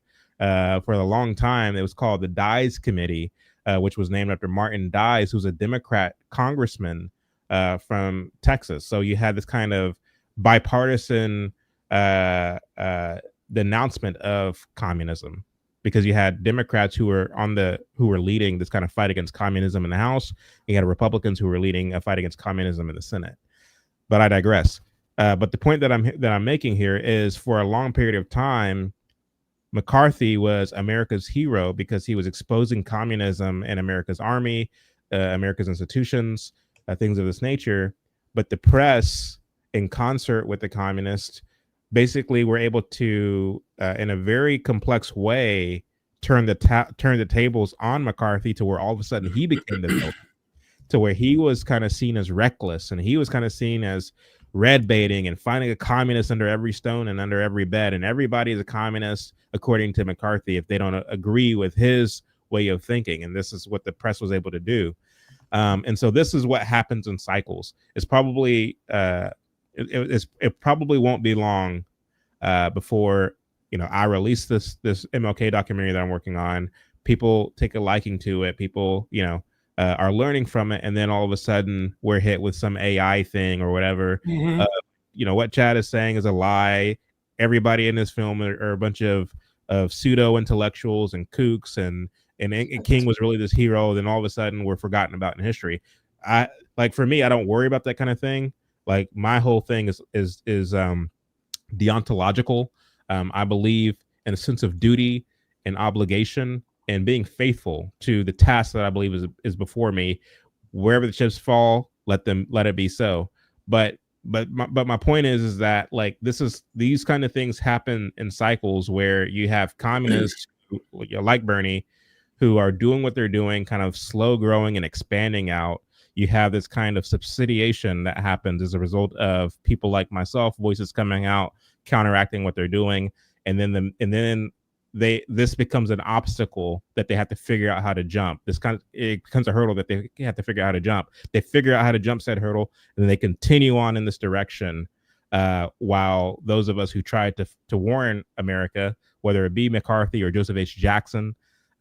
for a long time, it was called the Dies Committee, which was named after Martin Dies, who's a Democrat congressman from Texas. So you had this kind of bipartisan denouncement of communism, because you had Democrats who were leading this kind of fight against communism in the House. You had Republicans who were leading a fight against communism in the Senate. But I digress. But the point that I'm making here is, for a long period of time, McCarthy was America's hero because he was exposing communism in America's army, America's institutions, things of this nature. But the press, in concert with the communists, basically were able to, in a very complex way, turn the tables on McCarthy to where all of a sudden he became the villain, to where he was kind of seen as reckless, and he was kind of seen as red baiting and finding a communist under every stone and under every bed. And everybody is a communist, according to McCarthy, if they don't agree with his way of thinking. And this is what the press was able to do. And so this is what happens in cycles. It's probably it probably won't be long before I release this MLK documentary that I'm working on. People take a liking to it. People are learning from it, and then all of a sudden we're hit with some AI thing or whatever. What Chad is saying is a lie. Everybody in this film are a bunch of pseudo intellectuals and kooks, and King was really this hero. Then all of a sudden we're forgotten about in history. For me, I don't worry about that kind of thing. Like, my whole thing is deontological. I believe in a sense of duty and obligation and being faithful to the task that I believe is before me. Wherever the chips fall, let it be so. But my point is that, like, these kind of things happen in cycles where you have communists like Bernie, who are doing what they're doing, kind of slow growing and expanding out. You have this kind of subsidiation that happens as a result of people like myself, voices coming out, counteracting what they're doing, and then this becomes an obstacle that they have to figure out how to jump. It becomes a hurdle that they have to figure out how to jump. They figure out how to jump said hurdle, and then they continue on in this direction. While those of us who tried to warn America, whether it be McCarthy or Joseph H. Jackson,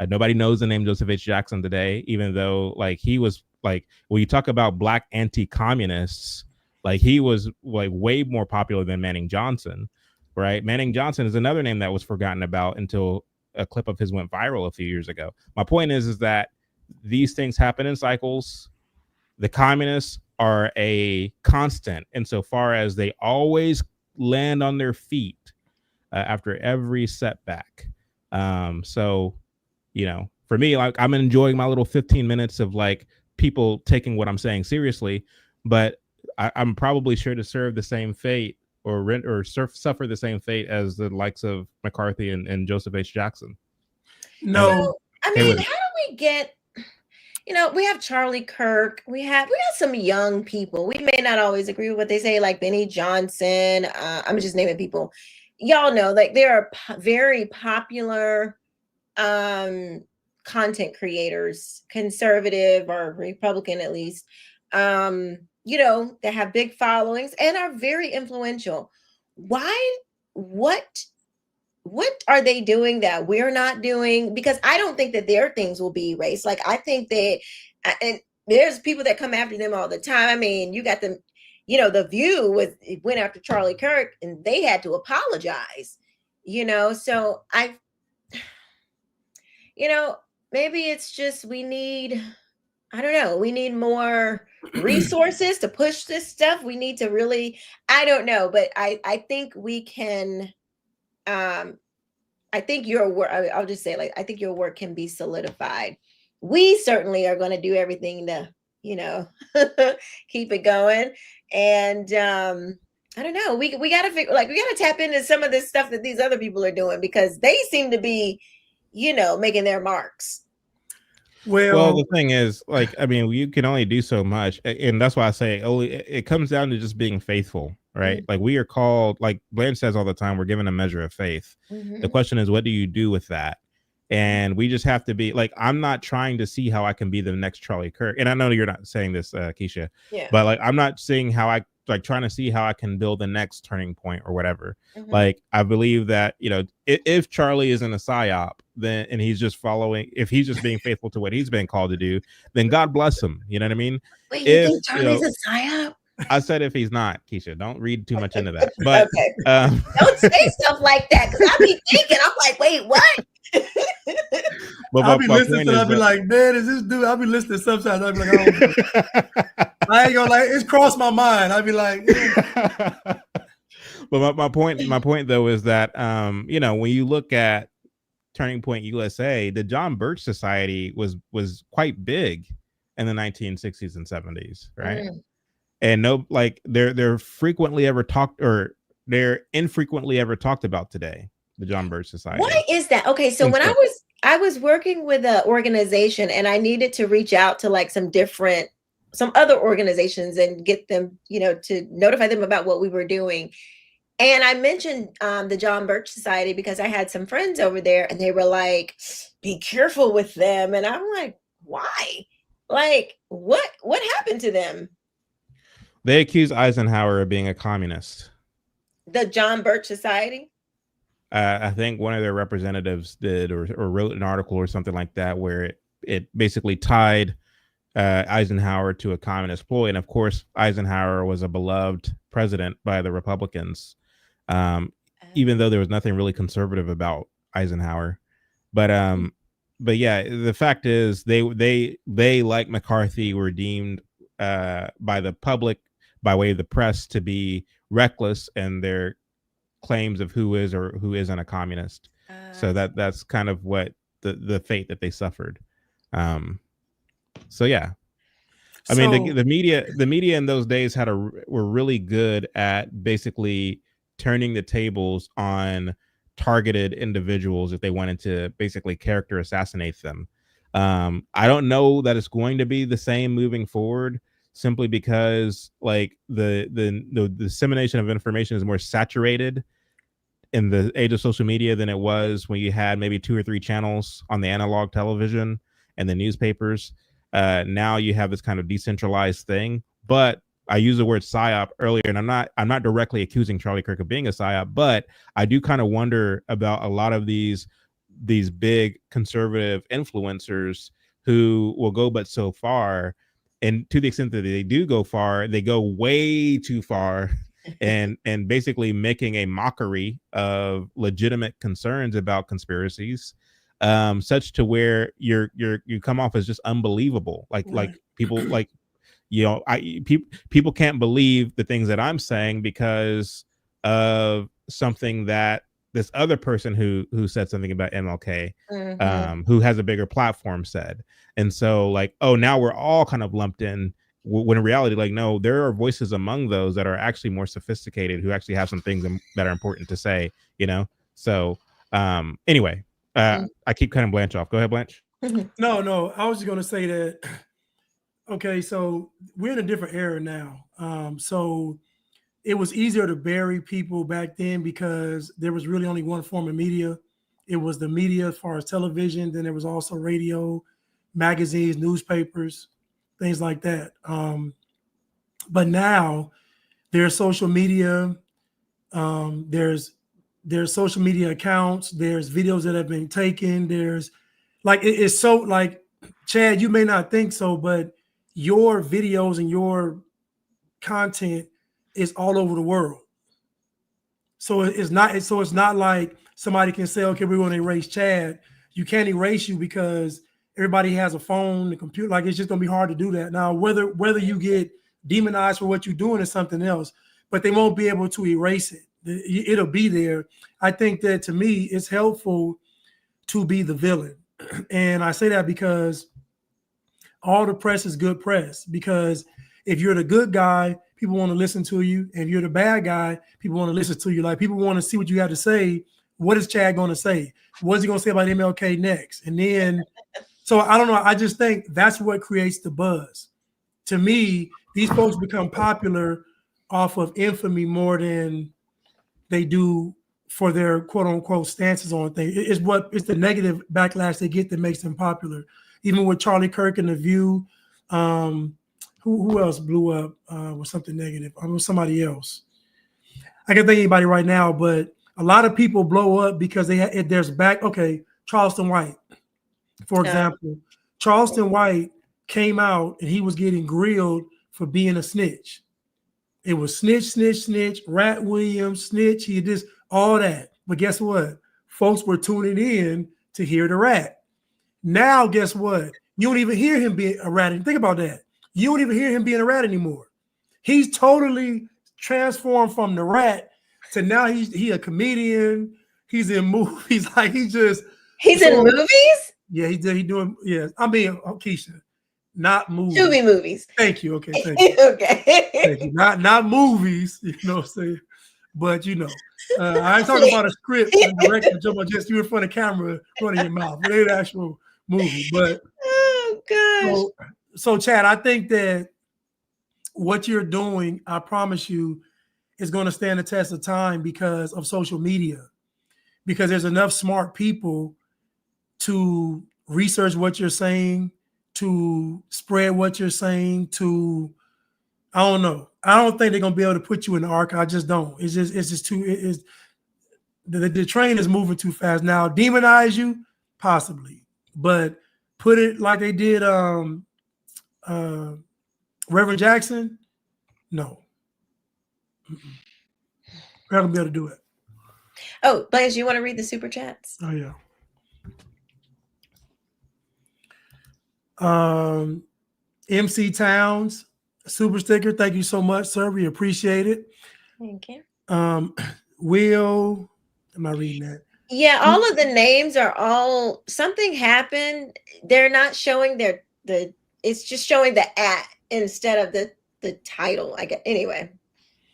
nobody knows the name Joseph H. Jackson today, even though, like, he was, like, when you talk about black anti-communists, like, he was, like, way more popular than Manning Johnson, right? Manning Johnson is another name that was forgotten about until a clip of his went viral a few years ago. My point is that these things happen in cycles. The communists are a constant insofar as they always land on their feet after every setback. So, for me, like, I'm enjoying my little 15 minutes of, like, people taking what I'm saying seriously, but I'm probably sure to serve the same fate or suffer the same fate as the likes of McCarthy and Joseph H. Jackson.
No,
I mean, how do we get? We have Charlie Kirk. We have some young people. We may not always agree with what they say, like Benny Johnson. I'm just naming people. Y'all know, like, there are very popular content creators, conservative or Republican at least, that have big followings and are very influential. What are they doing that we're not doing? Because I don't think that their things will be erased. Like, I think and there's people that come after them all the time. I mean, you got them, The View went after Charlie Kirk and they had to apologize, so maybe it's just we need more resources to push this stuff. We need to really, I don't know, but I think we can, I think your work, I'll just say, like, I think your work can be solidified. We certainly are going to do everything to, keep it going. And I don't know, we got to figure, like, we got to tap into some of this stuff that these other people are doing, because they seem to be, making their marks.
Well, the thing is, like, I mean, you can only do so much, and that's why I say it comes down to just being faithful, right? Mm-hmm. Like, we are called, like Blanche says all the time, we're given a measure of faith. Mm-hmm. The question is, what do you do with that? And we just have to be like, I'm not trying to see how I can be the next Charlie Kirk. And I know you're not saying this, Keisha, but like, I'm not seeing how I like trying to see how I can build the next turning point or whatever. Like, I believe that, you know, if Charlie isn't a psyop, then, and he's just following, if he's just being faithful to what he's been called to do, then God bless him. You know what I mean?
Wait, you think Charlie's a psyop?
I said if he's not, Keisha, don't read too much into that. But
don't say stuff like that, because I'll be thinking, I'm like, wait, what?
But
I'll be listening to that, I'll be like, man, is this dude? I'll be listening sometimes. I'll be like, I ain't gonna like, it's crossed my mind. I'll be like,
but my point though is that you know, when you look at Turning Point USA, the John Birch Society was quite big in the 1960s and 70s, right? And no, like they're frequently ever talked, or they're infrequently ever talked about today. The John Birch Society.
Why is that? Okay, so when I was working with an organization, and I needed to reach out to like some other organizations and get them, you know, to notify them about what we were doing. And I mentioned the John Birch Society because I had some friends over there, and they were like, "Be careful with them." And I'm like, "Why? Like, what happened to them?"
They accused Eisenhower of being a communist.
The John Birch Society?
I think one of their representatives did or wrote an article or something like that, where it basically tied Eisenhower to a communist ploy. And of course, Eisenhower was a beloved president by the Republicans, even though there was nothing really conservative about Eisenhower. But yeah, the fact is they like McCarthy were deemed by the public, by way of the press, to be reckless in their claims of who is or who isn't a communist. So that's kind of what the fate that they suffered. So yeah, I mean, the media in those days were really good at basically turning the tables on targeted individuals if they wanted to basically character assassinate them. I don't know that it's going to be the same moving forward, simply because like the dissemination of information is more saturated in the age of social media than it was when you had maybe 2 or 3 channels on the analog television and the newspapers. Now you have this kind of decentralized thing. But I used the word psyop earlier, and I'm not directly accusing Charlie Kirk of being a psyop, but I do kind of wonder about a lot of these big conservative influencers who will go but so far. And to the extent that they do go far, they go way too far, and basically making a mockery of legitimate concerns about conspiracies, such to where you come off as just unbelievable. Like people like, you know, people can't believe the things that I'm saying because of something that this other person who said something about MLK, who has a bigger platform, said. And so like, oh, now we're all kind of lumped in, when in reality, like, no, there are voices among those that are actually more sophisticated, who actually have some things that are important to say, you know? So anyway, I keep cutting Blanche off. Go ahead, Blanche.
No, I was just going to say that, okay, so we're in a different era now. So it was easier to bury people back then because there was really only one form of media. It was the media as far as television. Then there was also radio, magazines, newspapers, things like that. But now there's social media. There's social media accounts. There's videos that have been taken. There's like, it's so like, Chad, you may not think so, but your videos and your content is all over the world. So it's not like somebody can say, okay, we're going to erase Chad. You can't erase you because everybody has a phone, a computer. Like, it's just going to be hard to do that. Now, whether you get demonized for what you're doing is something else, but they won't be able to erase it. It'll be there. I think that, to me, it's helpful to be the villain. And I say that because all the press is good press, because if you're the good guy, people want to listen to you. And if you're the bad guy, people want to listen to you. Like, people want to see what you have to say. What is Chad going to say? What's he going to say about MLK next? And then, so I don't know. I just think that's what creates the buzz. To me, these folks become popular off of infamy more than they do for their quote unquote stances on things. It's the negative backlash they get that makes them popular. Even with Charlie Kirk and The View, who else blew up with something negative? I was somebody else. I can't think of anybody right now, but a lot of people blow up because there's Charleston White, for example. Charleston White came out and he was getting grilled for being a snitch. It was snitch, Rat Williams, snitch, he did all that. But guess what? Folks were tuning in to hear the rat. Now, guess what? You don't even hear him being a rat. Think about that. You don't even hear him being a rat anymore. He's totally transformed from the rat to now he a comedian. He's in movies. Like he's
in movies?
Yeah, he doing, yeah. I mean, Keisha, not movies.
Tubi movies.
Thank you. Okay, thank you.
Okay.
Thank you. Not movies, you know what I'm saying? But I ain't talking about a script and director, just you in front of camera running your mouth. It ain't an actual movie. But
oh gosh.
So Chad, I think that what you're doing, I promise you, is going to stand the test of time because of social media. Because there's enough smart people to research what you're saying, to spread what you're saying, I don't know. I don't think they're gonna be able to put you in the archive. I just don't. It's just too. The train is moving too fast now. Demonize you, possibly, but put it like they did Reverend Jackson. No, they're not gonna be able to do it.
Oh, Blaze, you want to read the super chats?
Oh yeah. MC Towns, super sticker. Thank you so much, sir. We appreciate it.
Thank you.
Will, am I reading that?
Yeah, all of the names are all something happened. They're not showing it's just showing the @ instead of the title. I guess anyway.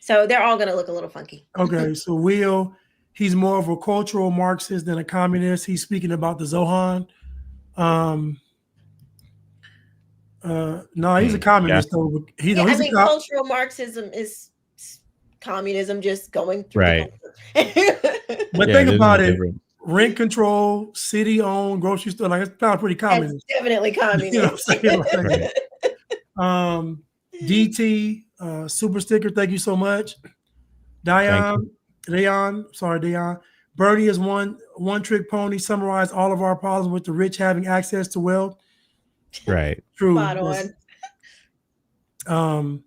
So they're all gonna look a little funky.
Okay, so Will, he's more of a cultural Marxist than a communist. He's speaking about the Zohran. No, he's a communist though.
Cultural Marxism is communism just going through.
Right.
But think about it. Rent control, city-owned grocery store, like it's kind of pretty communist.
That's definitely communist.
You know what I'm saying? DT, super sticker, thank you so much. Dion. Bernie is one trick pony. Summarize all of our problems with the rich having access to wealth.
Right.
True.
Spot
on.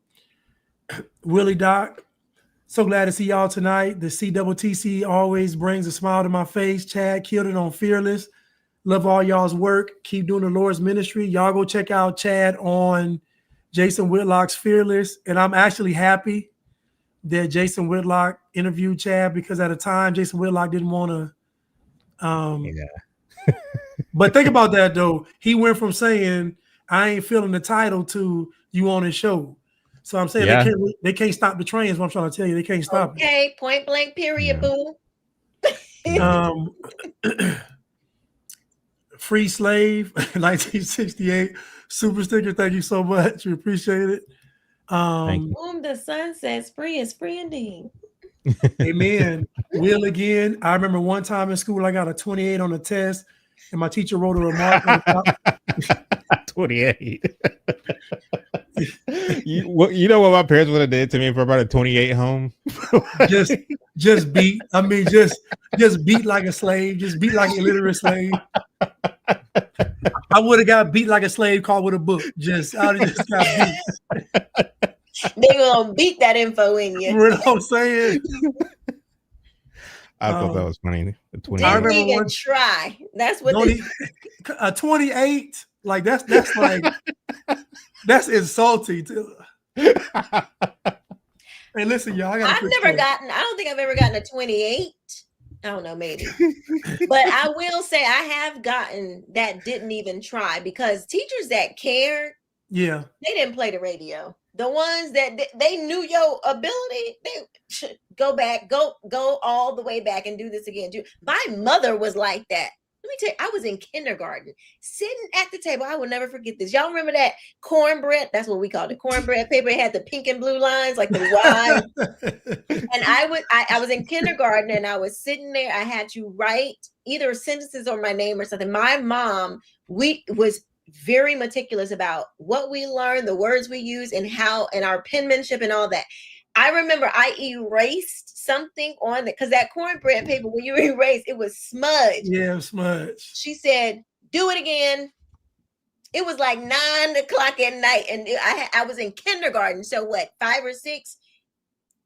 Willie Doc, so glad to see y'all tonight. The CTTC always brings a smile to my face. Chad killed it on Fearless. Love all y'all's work. Keep doing the Lord's ministry. Y'all go check out Chad on Jason Whitlock's Fearless. And I'm actually happy that Jason Whitlock interviewed Chad because at a time Jason Whitlock didn't want to. But think about that though. He went from saying I ain't feeling the title to you on his show. So I'm saying they can't stop the train. Is what I'm trying to tell you. They can't stop it.
Okay, point blank. Period. Boo.
Free Slave, 1968. Super sticker. Thank you so much. We appreciate it.
Whom the sun says free is free indeed.
Amen. Will again. I remember one time in school I got a 28 on the test, and my teacher wrote a remark on the top.
28. You know what my parents would have did to me for about a 28 home?
just beat. I mean, just beat like a slave. Just beat like an illiterate slave. I would have got beat like a slave caught with a book. I just got beat.
They gonna beat that info in you.
You know what I'm saying?
I thought that was funny.
Didn't even try. That's what
a 28. Like that's like that's insulting to. Hey, listen, y'all. I
don't think I've ever gotten a 28. I don't know, maybe. But I will say I have gotten that didn't even try because teachers that cared, they didn't play the radio. The ones that they knew your ability, they go back, go all the way back and do this again. My mother was like that. Let me tell you, I was in kindergarten, sitting at the table. I will never forget this. Y'all remember that cornbread? That's what we called it, cornbread paper. It had the pink and blue lines, like the Y. And I was in kindergarten, and I was sitting there. I had to write either sentences or my name or something. My mom, was very meticulous about what we learned, the words we use, and how, and our penmanship and all that. I remember I erased something on it because that cornbread paper, when you erase, it was smudged.
Yeah, smudged.
She said, "Do it again." It was like 9 o'clock at night, and I was in kindergarten. So what, 5 or 6?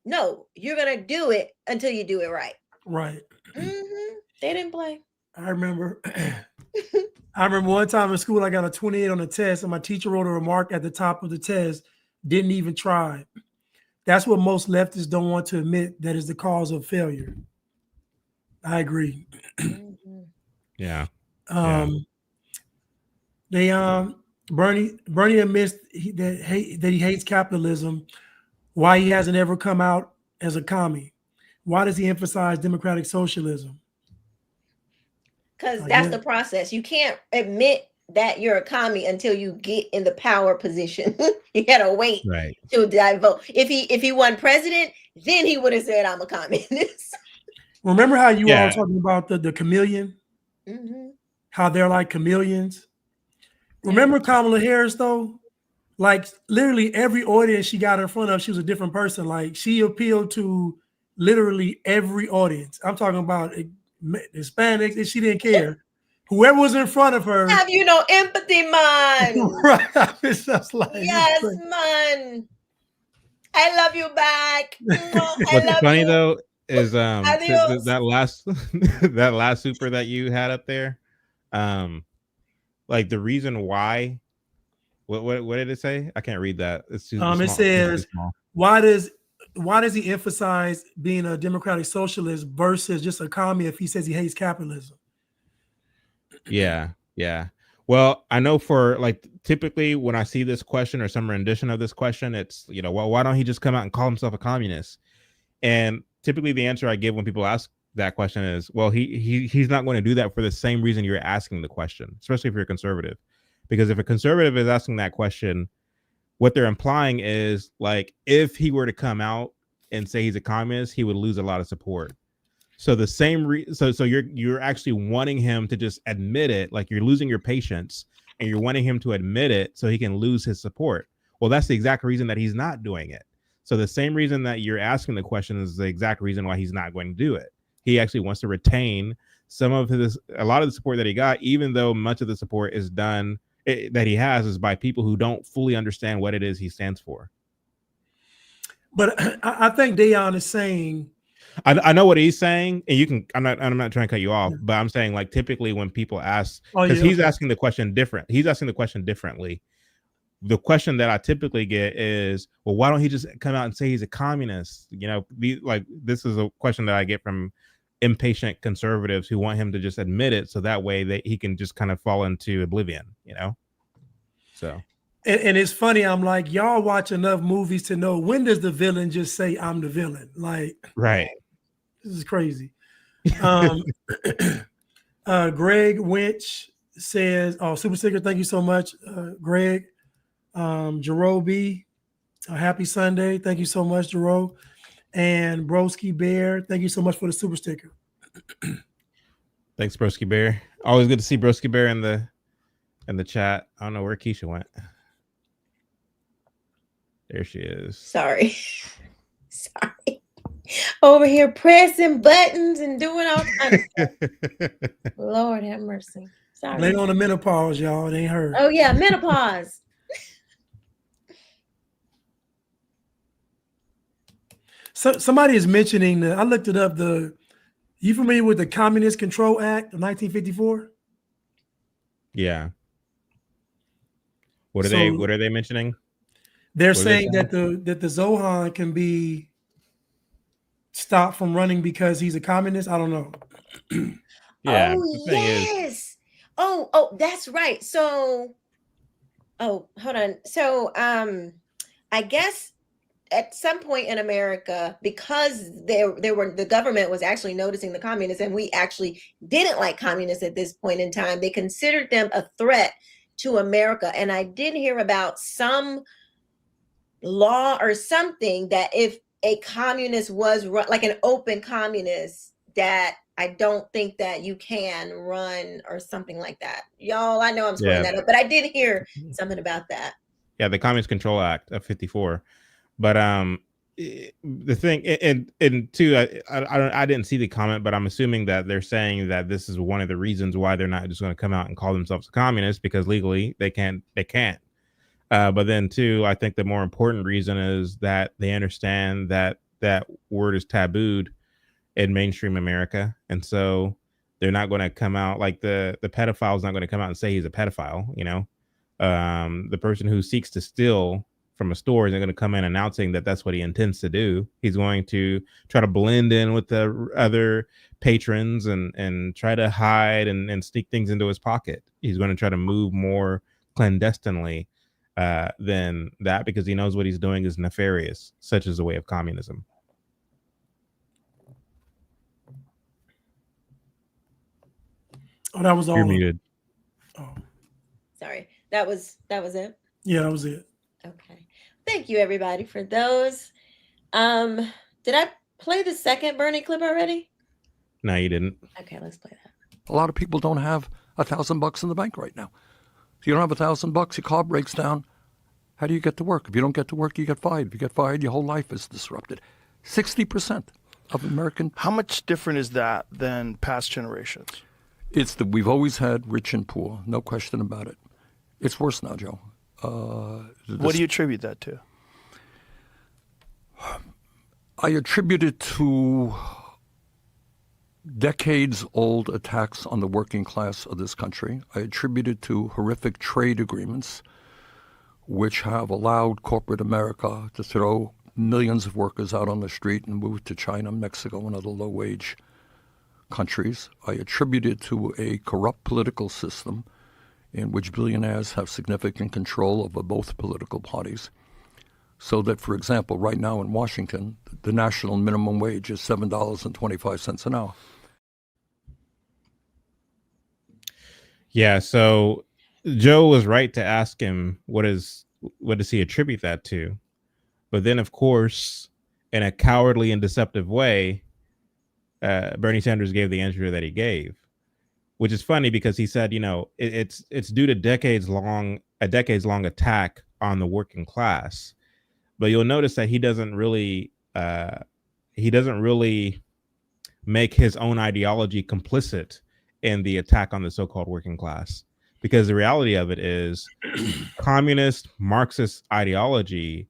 No, you're gonna do it until you do it right.
Right.
Mm-hmm. They didn't play.
I remember. I remember one time in school, I got a 28 on the test, and my teacher wrote a remark at the top of the test. Didn't even try. That's what most leftists don't want to admit. That is the cause of failure. I agree.
Yeah.
Bernie admits that he hates capitalism. Why he hasn't ever come out as a commie? Why does he emphasize democratic socialism?
Because that's the process. You can't admit that you're a commie until you get in the power position. You gotta wait till I vote. If he won president, then he would have said, "I'm a communist."
Remember how you all talking about the chameleon?
Mm-hmm.
How they're like chameleons. Remember Kamala Harris though? Like literally every audience she got in front of, she was a different person. Like she appealed to literally every audience. I'm talking about Hispanics, and she didn't care. Whoever was in front of her.
Have you no empathy, man?
Right. It's just like,
yes, man. I love you back.
What's funny though is that last that last super that you had up there. Like the reason why. What did it say? I can't read that. It's too small.
It says why does he emphasize being a democratic socialist versus just a commie if he says he hates capitalism?
Yeah. Well, I know for like typically when I see this question or some rendition of this question, it's well, why don't he just come out and call himself a communist? And typically the answer I give when people ask that question is, well, he's not going to do that for the same reason you're asking the question, especially if you're a conservative. Because if a conservative is asking that question, what they're implying is like if he were to come out and say he's a communist, he would lose a lot of support. So the same so you're actually wanting him to just admit it, like you're losing your patience and you're wanting him to admit it so he can lose his support. Well, that's the exact reason that he's not doing it. So the same reason that you're asking the question is the exact reason why he's not going to do it. He actually wants to retain a lot of the support that he got, even though much of the support is done that he has is by people who don't fully understand what it is he stands for.
But I think Dayon is saying,
I know what he's saying, and you can. I'm not trying to cut you off, but I'm saying like typically when people ask, because he's asking the question different. He's asking the question differently. The question that I typically get is, well, why don't he just come out and say he's a communist? This is a question that I get from impatient conservatives who want him to just admit it so that way that he can just kind of fall into oblivion, so
and it's funny, I'm like, y'all watch enough movies to know when does the villain just say I'm the villain? Like,
right,
this is crazy. Greg Winch says, super sticker, thank you so much, Greg. Jerome B, happy Sunday, thank you so much, Jerome. And Broski Bear, thank you so much for the super sticker.
Thanks, Broski Bear. Always good to see Broski Bear in the chat. I don't know where Keisha went. There she is.
Sorry. Over here pressing buttons and doing all kinds of stuff. Lord have mercy. Sorry.
Late on the menopause, y'all. It ain't her.
Oh yeah, menopause.
So somebody is mentioning I looked it up. You familiar with the Communist Control Act of 1954?
Yeah. What are they mentioning?
They're saying that the Zohran can be stopped from running because he's a communist. I don't know.
Yeah.
Oh yes. Oh, that's right. So, hold on. So, I guess at some point in America, because the government was actually noticing the communists, and we actually didn't like communists at this point in time. They considered them a threat to America. And I did hear about some law or something that if a communist was like an open communist, that I don't think that you can run or something like that. Y'all, I know I'm screwing that up, but I did hear something about that.
Yeah, the Communist Control Act of '54. But the thing, and two, I didn't see the comment, but I'm assuming that they're saying that this is one of the reasons why they're not just going to come out and call themselves a communist, because legally they can't. But then two, I think the more important reason is that they understand that that word is tabooed in mainstream America, and so they're not going to come out like the pedophile is not going to come out and say he's a pedophile. You know, the person who seeks to steal from a store isn't going to come in announcing that that's what he intends to do. He's going to try to blend in with the other patrons and try to hide and sneak things into his pocket. He's going to try to move more clandestinely than that, because he knows what he's doing is nefarious, such as a way of communism.
Oh, that was all.
You're muted.
Oh,
sorry. That was it.
Yeah, that was it.
Okay. Thank you, everybody, for those. Did I play the second Bernie clip already?
No, you didn't.
Okay, let's play that.
A lot of people don't have $1,000 in the bank right now. If you don't have $1,000, your car breaks down. How do you get to work? If you don't get to work, you get fired. If you get fired, your whole life is disrupted. 60% of American.
How much different is that than past generations?
It's that we've always had rich and poor, no question about it. It's worse now, Joe.
What do you attribute that to?
I attribute it to decades-old attacks on the working class of this country. I attribute it to horrific trade agreements, which have allowed corporate America to throw millions of workers out on the street and move to China, Mexico, and other low-wage countries. I attribute it to a corrupt political system in which billionaires have significant control over both political parties. So that, for example, right now in Washington, the national minimum wage is $7.25 an hour.
Yeah, so Joe was right to ask him what does he attribute that to? But then, of course, in a cowardly and deceptive way, Bernie Sanders gave the answer that he gave, which is funny because he said, you know, it's due to decades long attack on the working class. But you'll notice that he doesn't really make his own ideology complicit in the attack on the so-called working class, because the reality of it is communist Marxist ideology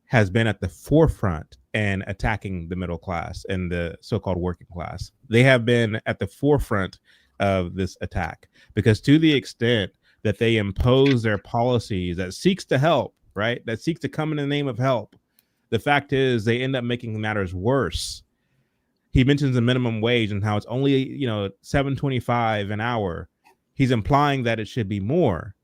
has been at the forefront in attacking the middle class and the so-called working class. They have been at the forefront of this attack, because to the extent that they impose their policies that seeks to help, right, that seeks to come in the name of help, the fact is they end up making matters worse. He mentions the minimum wage and how it's only, you know, $7.25 an hour. He's implying that it should be more.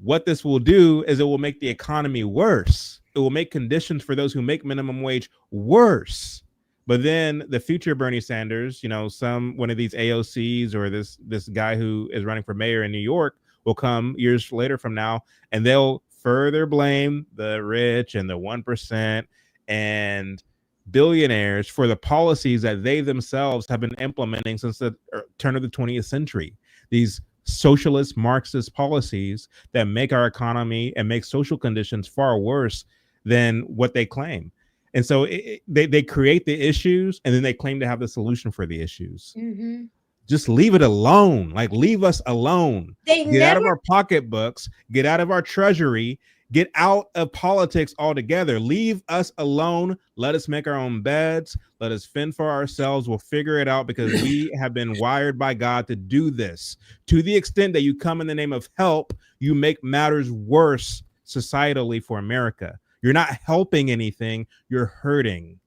What this will do is it will make the economy worse. It will make conditions for those who make minimum wage worse. But then the future Bernie Sanders, you know, one of these AOCs or this guy who is running for mayor in New York will come years later from now, and they'll further blame the rich and the 1% and billionaires for the policies that they themselves have been implementing since the turn of the 20th century. These socialist Marxist policies that make our economy and make social conditions far worse than what they claim. And so they create the issues and then they claim to have the solution for the issues.
Mm-hmm.
Just leave it alone. Like, leave us alone. Get out of our pocketbooks, get out of our treasury, get out of politics altogether. Leave us alone. Let us make our own beds. Let us fend for ourselves. We'll figure it out, because we have been wired by God to do this. To the extent that you come in the name of help, you make matters worse societally for America. You're not helping anything. You're hurting.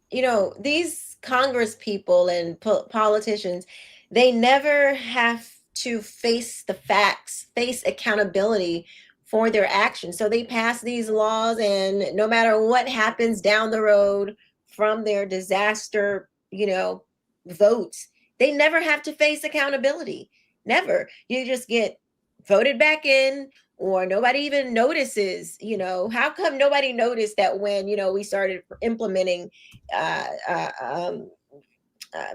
You know, these Congress people and politicians, they never have to face the facts, face accountability for their actions. So they pass these laws, and no matter what happens down the road from their disaster, votes, they never have to face accountability. Never. You just get voted back in, or nobody even notices. How come nobody noticed that when we started implementing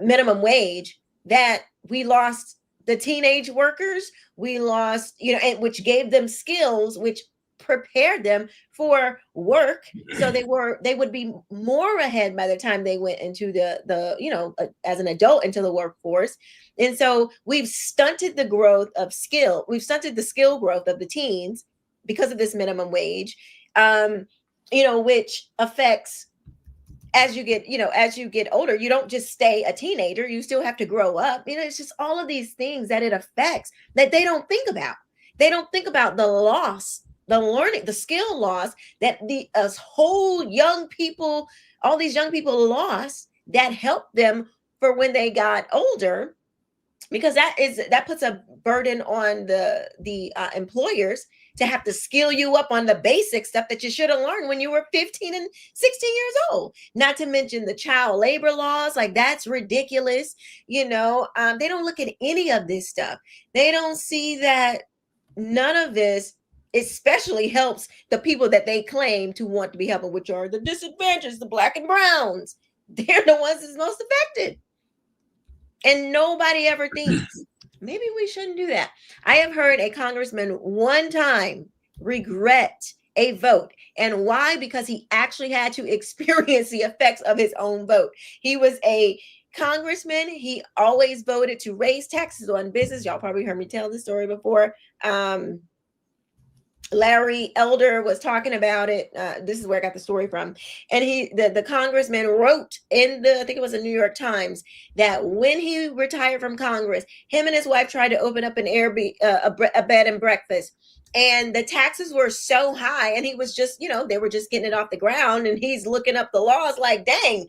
minimum wage, that we lost the teenage workers, we lost, and which gave them skills, which prepared them for work, so they would be more ahead by the time they went into the as an adult into the workforce. And so we've stunted the growth of skill. We've stunted the skill growth of the teens because of this minimum wage, which affects, as you get older, you don't just stay a teenager, you still have to grow up. It's just all of these things that it affects that they don't think about. They don't think about the loss, the learning, the skill loss that all these young people lost, that helped them for when they got older, because that puts a burden on the employers to have to skill you up on the basic stuff that you should have learned when you were 15 and 16 years old. Not to mention the child labor laws, like that's ridiculous. They don't look at any of this stuff. They don't see that none of this especially helps the people that they claim to want to be helping, which are the disadvantaged, the Black and browns. They're the ones that's most affected. And nobody ever thinks, maybe we shouldn't do that. I have heard a congressman one time regret a vote. And why? Because he actually had to experience the effects of his own vote. He was a congressman. He always voted to raise taxes on business. Y'all probably heard me tell this story before. Larry Elder was talking about it. This is where I got the story from. And the congressman wrote in I think it was the New York Times, that when he retired from Congress, him and his wife tried to open up an a bed and breakfast. And the taxes were so high, and he was just, they were just getting it off the ground. And he's looking up the laws like, dang,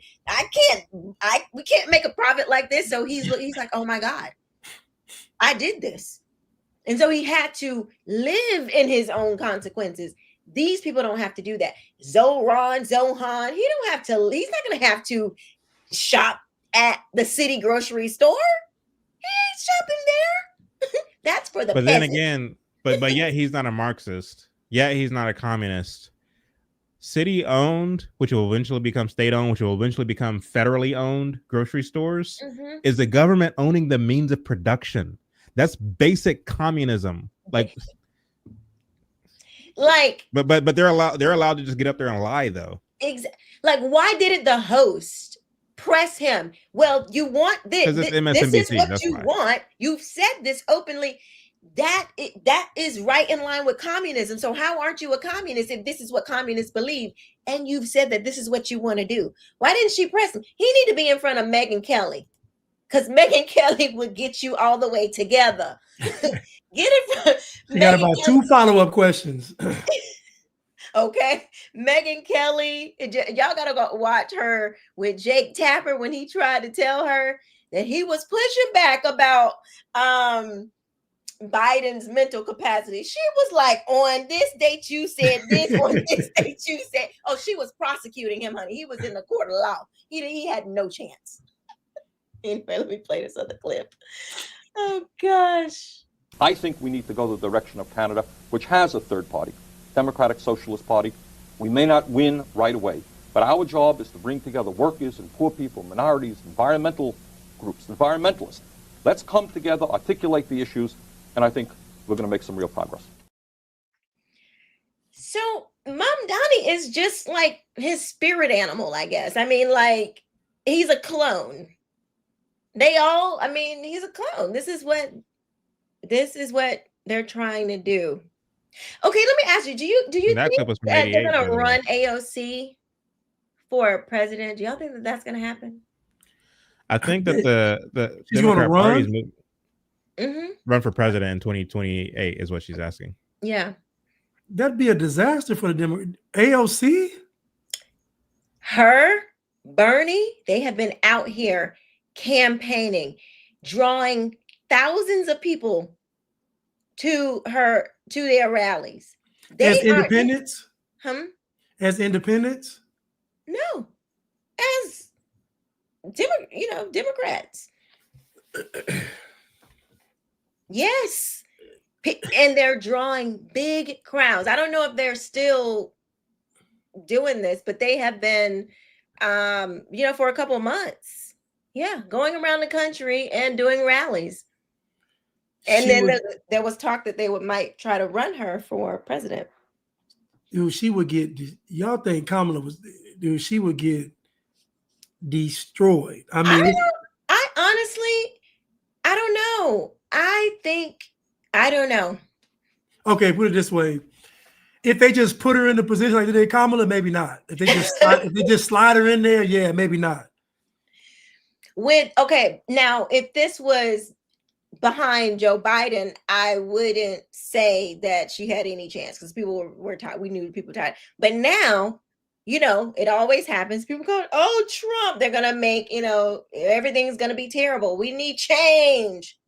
we can't make a profit like this. So he's like, oh my God, I did this. And so he had to live in his own consequences. These people don't have to do that. Zohran, he's not going to have to shop at the city grocery store. He ain't shopping there. That's for the
But
peasants.
then again, but yet he's not a Marxist. Yet he's not a communist. City owned, which will eventually become state owned, which will eventually become federally owned grocery stores, is the government owning the means of production. That's basic communism. But they're allowed to just get up there and lie, though.
Like, why didn't the host press him? Well, you want this. This is what you want. You've said this openly. That is right in line with communism. So how aren't you a communist if this is what communists believe? And you've said that this is what you want to do. Why didn't she press him? He need to be in front of Megyn Kelly. Because Megyn Kelly would get you all the way together. Get it.
You got about 2 follow-up questions.
Okay. Megyn Kelly, y'all got to go watch her with Jake Tapper when he tried to tell her that he was pushing back about Biden's mental capacity. She was like, on this date you said this, on this date you said, oh, she was prosecuting him, honey. He was in the court of law. He had no chance. Anyway, let me play this other clip. Oh, gosh.
I think we need to go the direction of Canada, which has a third party, Democratic Socialist Party. We may not win right away, but our job is to bring together workers and poor people, minorities, environmental groups, environmentalists. Let's come together, articulate the issues, and I think we're going to make some real progress.
So Mamdani is just like his spirit animal, I guess. I mean, like, he's a clone. He's a clone. This is what they're trying to do. Okay, let me ask you, do you think that they're going to run AOC for president? Do y'all think that that's going to happen?
I think that the Democrat Party's run for president in 2028 is what she's asking.
Yeah.
That'd be a disaster for the Democrat. AOC?
Her, Bernie, they have been out here campaigning, drawing thousands of people to their rallies.
As independents?
As
independents?
No. As Democrats. Yes. And they're drawing big crowds. I don't know if they're still doing this, but they have been for a couple of months. Yeah, going around the country and doing rallies. And there was talk that they might try to run her for president.
Dude, she would get, y'all think Kamala was, dude, she would get destroyed. I mean,
I honestly, I don't know. I don't know.
Okay, put it this way. If they just put her in the position like they did Kamala, maybe not. If they just slide her in there, yeah, maybe not.
Now, if this was behind Joe Biden, I wouldn't say that she had any chance because people were tired. We knew people tired. But now, it always happens. People go, "Oh, Trump!" They're gonna make everything's gonna be terrible. We need change.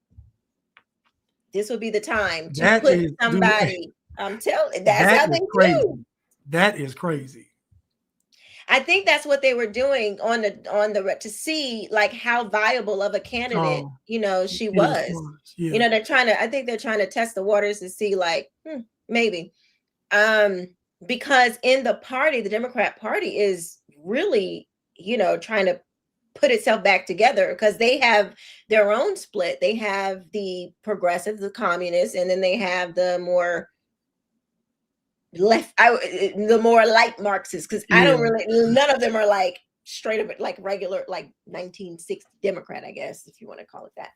This would be the time to put somebody. I'm telling. That's how they do.
That is crazy.
I think that's what they were doing on the to see like how viable of a candidate she was. Yeah. They're trying to. I think they're trying to test the waters to see like maybe, because in the party, the Democrat Party is really trying to put itself back together because they have their own split. They have the progressives, the communists, and then they have the more the more light Marxists, because I don't really, none of them are like straight up like regular like 1960 Democrat, I guess, if you want to call it that.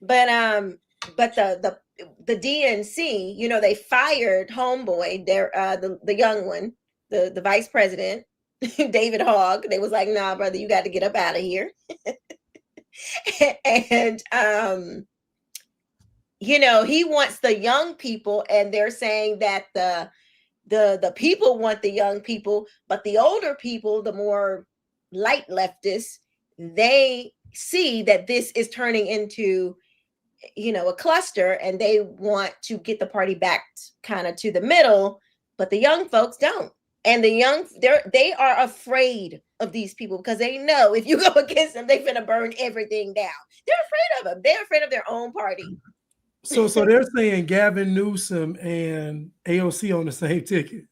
But the DNC, they fired homeboy, the young one, the vice president, David Hogg. They was like, "Nah, brother, you got to get up out of here." And he wants the young people, and they're saying that the people want the young people, but the older people, the more light leftists, they see that this is turning into a cluster, and they want to get the party back kind of to the middle, but the young folks don't. And they are afraid of these people because they know if you go against them, they're gonna burn everything down. They're afraid of them. They're afraid of their own party.
So they're saying Gavin Newsom and AOC on the same ticket.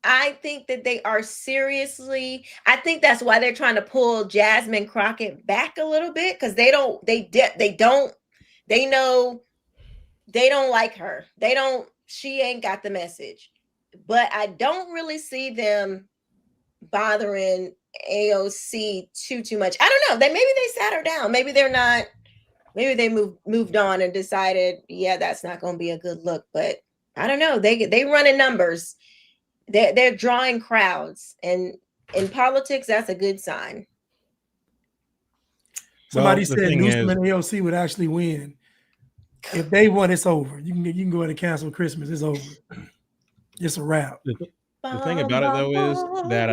I think that they are seriously. I think that's why they're trying to pull Jasmine Crockett back a little bit, because they know they don't like her. She ain't got the message. But I don't really see them bothering AOC too much. I don't know. Maybe they sat her down. Maybe they're not. Maybe they moved on and decided, yeah, that's not going to be a good look. But I don't know. They running numbers. They're drawing crowds, and in politics, that's a good sign.
Somebody said Newsom and AOC would actually win. If they won, it's over. You can go ahead and cancel Christmas. It's over. It's a wrap.
The thing about it though is that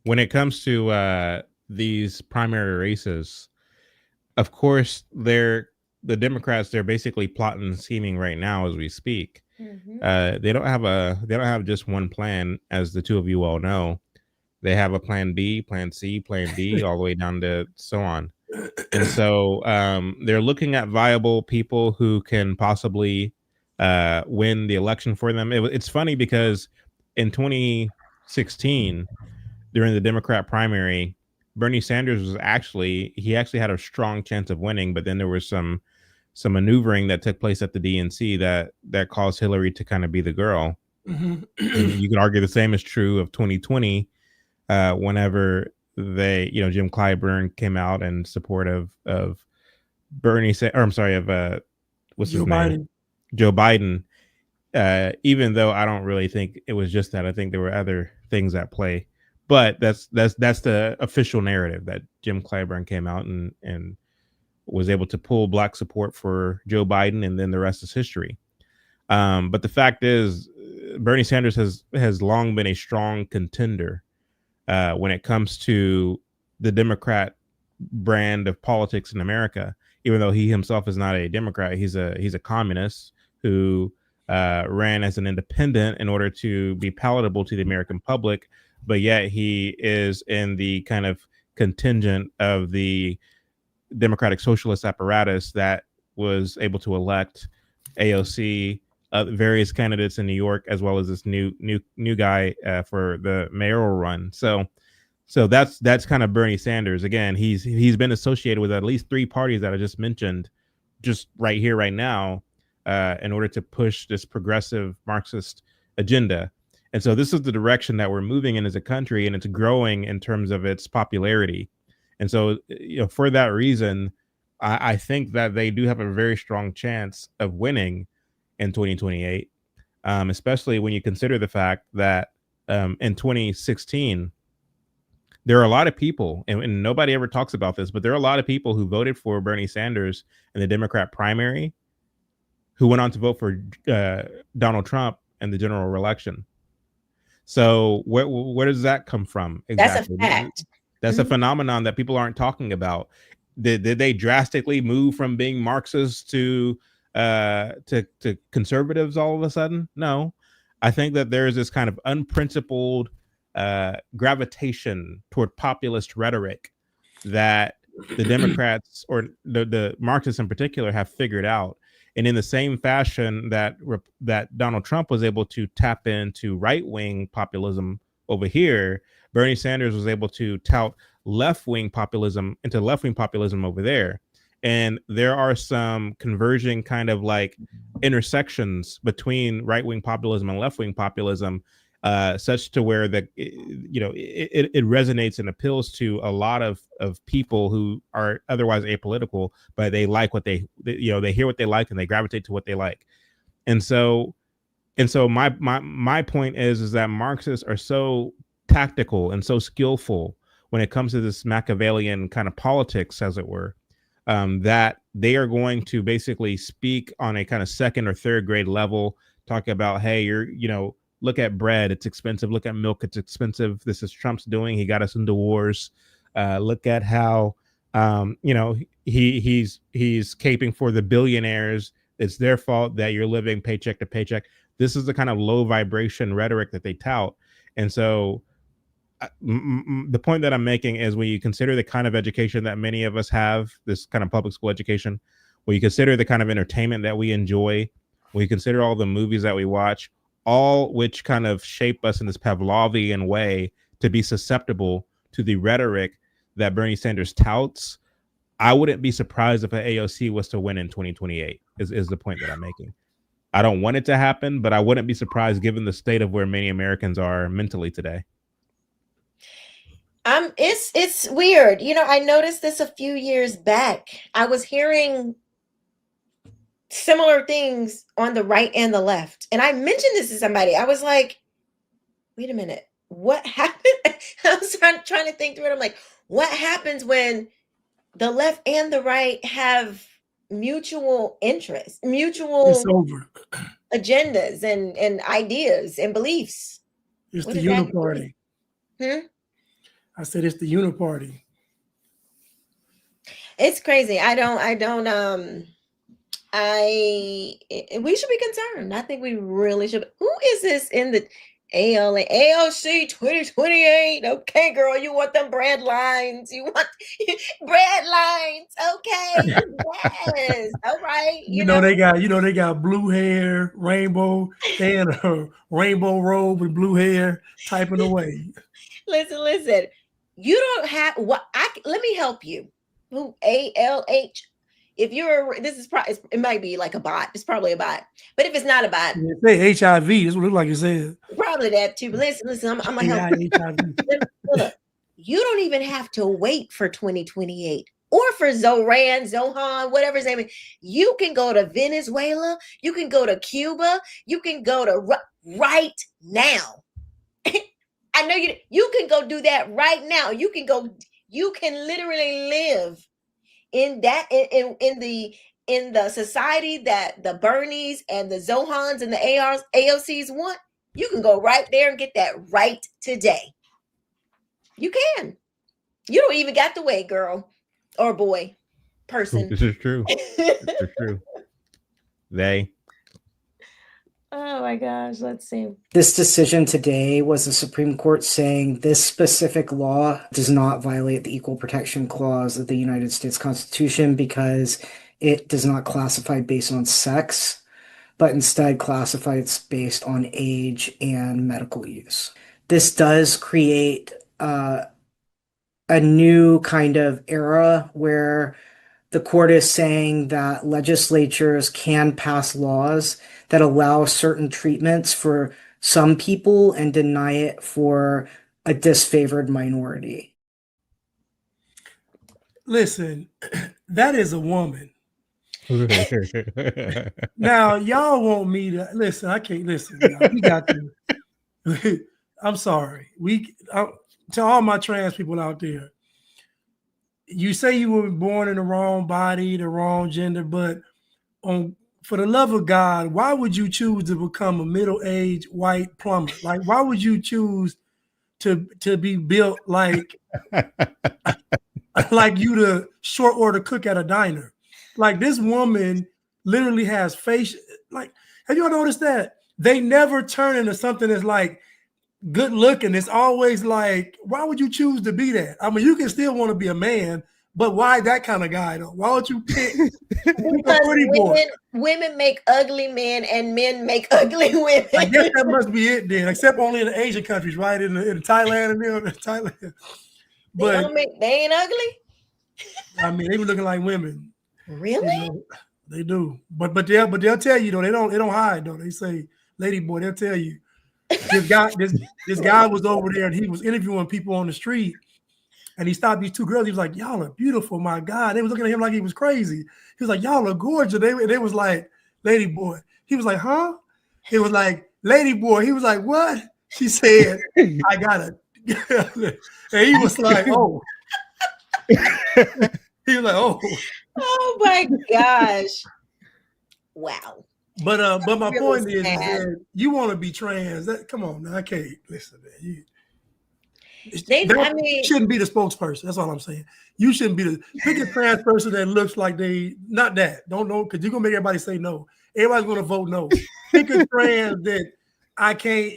when it comes to these primary races, of course, the Democrats, they're basically plotting and scheming right now as we speak. Mm-hmm. They don't have just one plan, as the two of you all know. They have a plan B, plan C, plan D, all the way down to so on. And so they're looking at viable people who can possibly win the election for them. It's funny because in 2016, during the Democrat primary, Bernie Sanders was actually had a strong chance of winning, but then there was some maneuvering that took place at the DNC that caused Hillary to kind of be the girl. Mm-hmm. You could argue the same is true of 2020, whenever Jim Clyburn came out in support of Bernie, what's his name? Joe Biden. Even though I don't really think it was just that, I think there were other things at play. But that's the official narrative, that Jim Clyburn came out and was able to pull Black support for Joe Biden, and then the rest is history. But the fact is, Bernie Sanders has long been a strong contender when it comes to the Democrat brand of politics in America, even though he himself is not a Democrat. He's a communist who ran as an independent in order to be palatable to the American public, but yet he is in the kind of contingent of the democratic socialist apparatus that was able to elect AOC, various candidates in New York, as well as this new guy for the mayoral run. So that's kind of Bernie Sanders. Again, he's been associated with at least 3 parties that I just mentioned, just right here, right now, in order to push this progressive Marxist agenda. And so this is the direction that we're moving in as a country, and it's growing in terms of its popularity. And so, for that reason, I think that they do have a very strong chance of winning in 2028, especially when you consider the fact that in 2016, there are a lot of people, and nobody ever talks about this, but there are a lot of people who voted for Bernie Sanders in the Democrat primary who went on to vote for Donald Trump in the general election. So where does that come from? Exactly.
That's a fact.
That's a phenomenon that people aren't talking about. Did they drastically move from being Marxists to conservatives all of a sudden? No. I think that there is this kind of unprincipled gravitation toward populist rhetoric that the Democrats, or the Marxists in particular, have figured out. And in the same fashion that Donald Trump was able to tap into right-wing populism over here, Bernie Sanders was able to tout left-wing populism over there. And there are some converging kind of like intersections between right-wing populism and left-wing populism, such to where that it resonates and appeals to a lot of people who are otherwise apolitical, but they like what they hear what they like and they gravitate to what they like. And so my point is that Marxists are so tactical and so skillful when it comes to this Machiavellian kind of politics, as it were, that they are going to basically speak on a kind of second or third grade level, talk about, hey, look at bread, it's expensive. Look at milk, it's expensive. This is Trump's doing. He got us into wars. Look at how, he's caping for the billionaires. It's their fault that you're living paycheck to paycheck. This is the kind of low vibration rhetoric that they tout. And so the point that I'm making is, when you consider the kind of education that many of us have, this kind of public school education, when you consider the kind of entertainment that we enjoy, when you consider all the movies that we watch, all which kind of shape us in this Pavlovian way to be susceptible to the rhetoric that Bernie Sanders touts, I wouldn't be surprised if an AOC was to win in 2028, is the point that I'm making. I don't want it to happen, but I wouldn't be surprised given the state of where many Americans are mentally today.
It's weird. I noticed this a few years back. I was hearing similar things on the right and the left. And I mentioned this to somebody. I was like, wait a minute, what happened? I was trying to think through it. I'm like, what happens when the left and the right have mutual interests, mutual agendas and ideas and beliefs?
It's the uniparty. I said it's the uniparty.
It's crazy. We should be concerned. I think we really should. Who is this in the AOC 2028? Okay, girl, you want them bread lines? You want bread lines? Okay, yes, all right.
They got blue hair, rainbow, and a rainbow robe with blue hair, typing away.
Listen. You don't have what? Let me help you. Who ALH? If you're, it might be like a bot. It's probably a bot. But if it's not a bot,
say HIV. That's what it look like it says.
Probably that too. But listen, I'm gonna help you. Look, you don't even have to wait for 2028 or for Zohran, whatever his name is. You can go to Venezuela. You can go to Cuba. You can go to right now. I know you can go do that right now. You can literally live in that in the society that the Bernies and the Zohans and the AOCs want. You can go right there and get that right today. You can. You don't even got to wait, girl. or boy, person.
This is true. This is true. They.
Oh my gosh, let's see.
This decision today was the Supreme Court saying this specific law does not violate the Equal Protection Clause of the United States Constitution because it does not classify based on sex, but instead classifies based on age and medical use. This does create a new kind of era where the court is saying that legislatures can pass laws that allow certain treatments for some people and deny it for a disfavored minority.
Listen, that is a woman. Now, y'all want me to listen. I can't listen. We got to. I'm sorry. To all my trans people out there, you say you were born in the wrong body, the wrong gender, but for the love of God, why would you choose to become a middle-aged white plumber? Like, why would you choose to be built like like you the short order cook at a diner? Like, this woman literally has face. Like, have you all noticed that they never turn into something that's like good looking? It's always like, why would you choose to be that? I mean, you can still want to be a man, but why that kind of guy though? Why would you pick a pretty boy?
Women make ugly men and men make ugly women.
I guess that must be it then, except only in the Asian countries, right? In Thailand and Thailand. But
they ain't ugly.
I mean, they be looking like women.
Really?
You know, they do. But they'll tell you though. They don't hide though. They say, "Lady boy," they'll tell you. This guy was over there and he was interviewing people on the street, and he stopped these two girls. He was like, "Y'all are beautiful, my God." They was looking at him like he was crazy. He was like, "Y'all are gorgeous." They was like, "Lady boy." He was like, "Huh?" It was like, "Lady boy." He was like, "What?" She said, "I got it." And he was like, "Oh." He was like, "Oh."
Oh my gosh. Wow.
But my
really
point is
sad.
you want to be trans. Come on now, I can't listen, man. You shouldn't be the spokesperson. That's all I'm saying. You shouldn't be pick a trans person that looks like they not that. Don't know, because you're gonna make everybody say no. Everybody's gonna vote no. Pick a trans that I can't,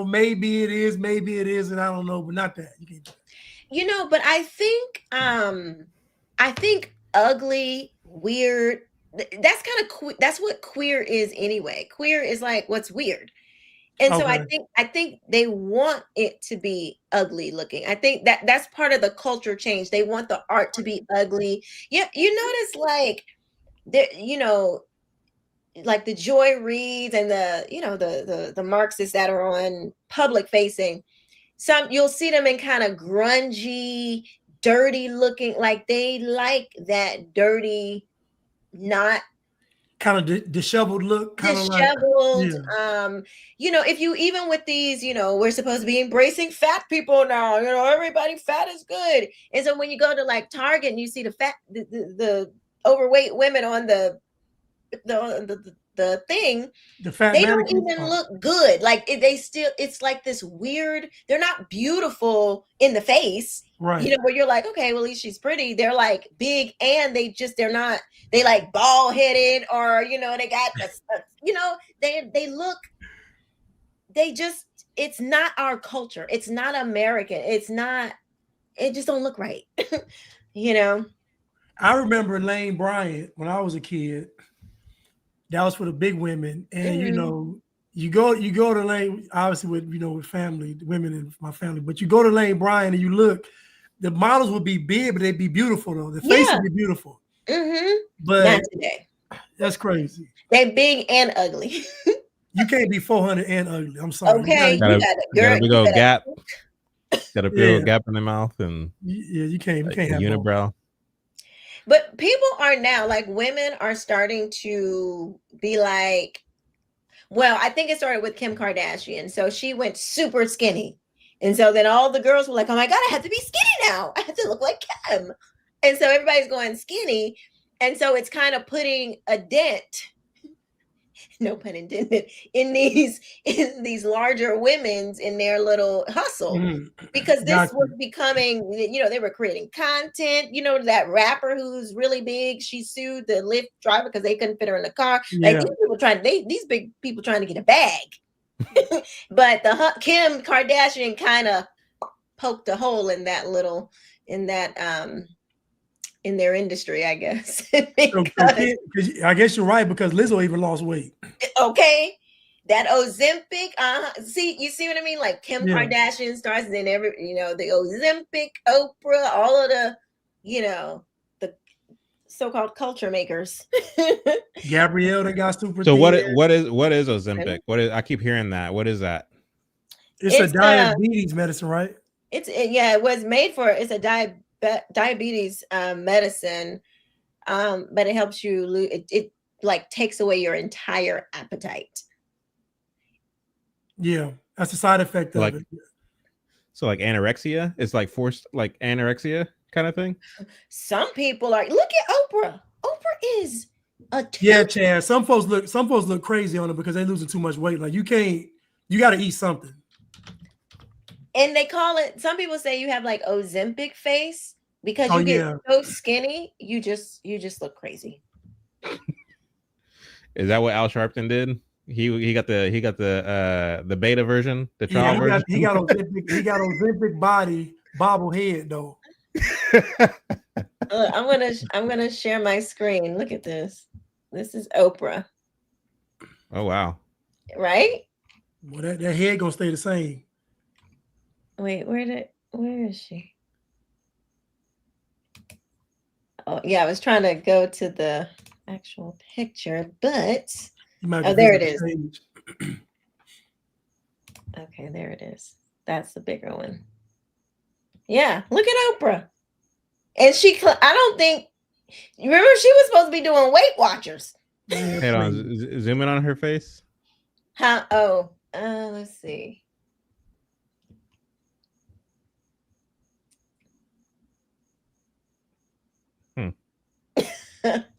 maybe it is, and I don't know, but not that. You can't do that.
But I think ugly, weird, that's kind of that's what queer is anyway. Queer is like what's weird. And so I think they want it to be ugly looking. I think that's part of the culture change. They want the art to be ugly. Yeah, you notice like like the Joy Reids and the Marxists that are on public facing. You'll see them in kind of grungy, dirty looking, like they like that dirty, not
kind of disheveled look,
disheveled. If you even with these, we're supposed to be embracing fat people now. Everybody fat is good. And so when you go to like Target and you see the overweight women on the thing, they don't even look good. Like it's like this weird. They're not beautiful in the face,
right?
Where you're like, okay, well, at least she's pretty. They're like big, and they're not. They like bald headed, or they got they look. They just. It's not our culture. It's not American. It's not. It just don't look right.
I remember Lane Bryant when I was a kid. That was for the big women, and you go to Lane, obviously with family, women in my family, but you go to Lane Bryant and you look, the models would be big, but they'd be beautiful though. The face would be beautiful. But
not today.
That's crazy.
They're big and ugly.
You can't be 400 and ugly. I'm sorry.
Okay,
got a big old gap. Got a big old gap in the mouth, and
you can't have
unibrow.
But people are now, like, women are starting to be like, well, I think it started with Kim Kardashian. So she went super skinny. And so then all the girls were like, oh my God, I have to be skinny now. I have to look like Kim. And so everybody's going skinny. And so it's kind of putting a dent no pun intended, in these larger women's in their little hustle. Because this was becoming, they were creating content. That rapper who's really big, she sued the Lyft driver because they couldn't fit her in the car. Like these big people trying to get a bag. But Kim Kardashian kind of poked a hole in that in their industry, I guess.
I guess you're right, because Lizzo even lost weight.
Okay. That Ozempic, you see what I mean? Like Kim Kardashian stars, and then the Ozempic, Oprah, all of the, the so-called culture makers.
Gabrielle, that got super.
So what is Ozempic? I keep hearing that. What is that?
It's a diabetes medicine, right?
It was made for. It's a diabetes medicine, but it helps you lose. It like takes away your entire appetite.
Yeah, that's the side effect of it.
So like anorexia? It's like forced, like anorexia kind of thing?
Some people are. Look at Oprah. Oprah is a
Chad. Some folks look crazy on it because they're losing too much weight. Like you got to eat something.
And they call it, some people say you have like Ozempic face because you get so skinny, you just look crazy.
Is
that what Al Sharpton did? He got the beta version, the trial version.
He got Ozempic body, bobblehead though.
I'm gonna share my screen. Look at this. This is Oprah.
Oh wow!
Right?
Well, that head gonna stay the same.
Wait, where is she? Oh yeah, I was trying to go to the actual picture, but there it is. Okay, there it is. That's the bigger one. Yeah, look at Oprah. And I don't think, you remember she was supposed to be doing Weight Watchers.
Hold on, zoom in on her face.
Let's see.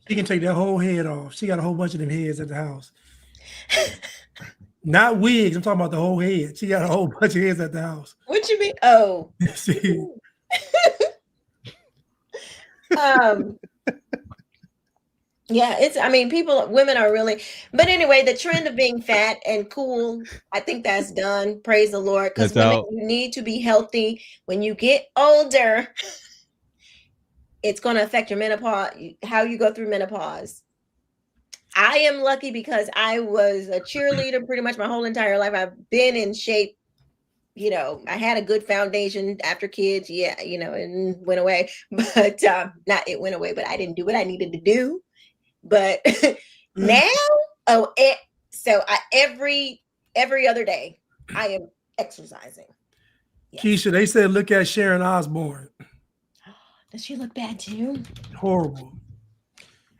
She can take that whole head off. She got a whole bunch of them heads at the house. Not wigs. I'm talking about the whole head. She got a whole bunch of heads at the house.
What you mean? Oh. Women are really, but anyway, the trend of being fat and cool, I think that's done. Praise the Lord. Because women, you need to be healthy. When you get older, it's going to affect your menopause, how you go through menopause. I am lucky because I was a cheerleader pretty much my whole entire life. I've been in shape. I had a good foundation after kids. Yeah, and went away. But not it went away, but I didn't do what I needed to do. But now, every other day I am exercising.
Yes. Keisha, they said look at Sharon Osbourne.
Does she look bad too?
Horrible.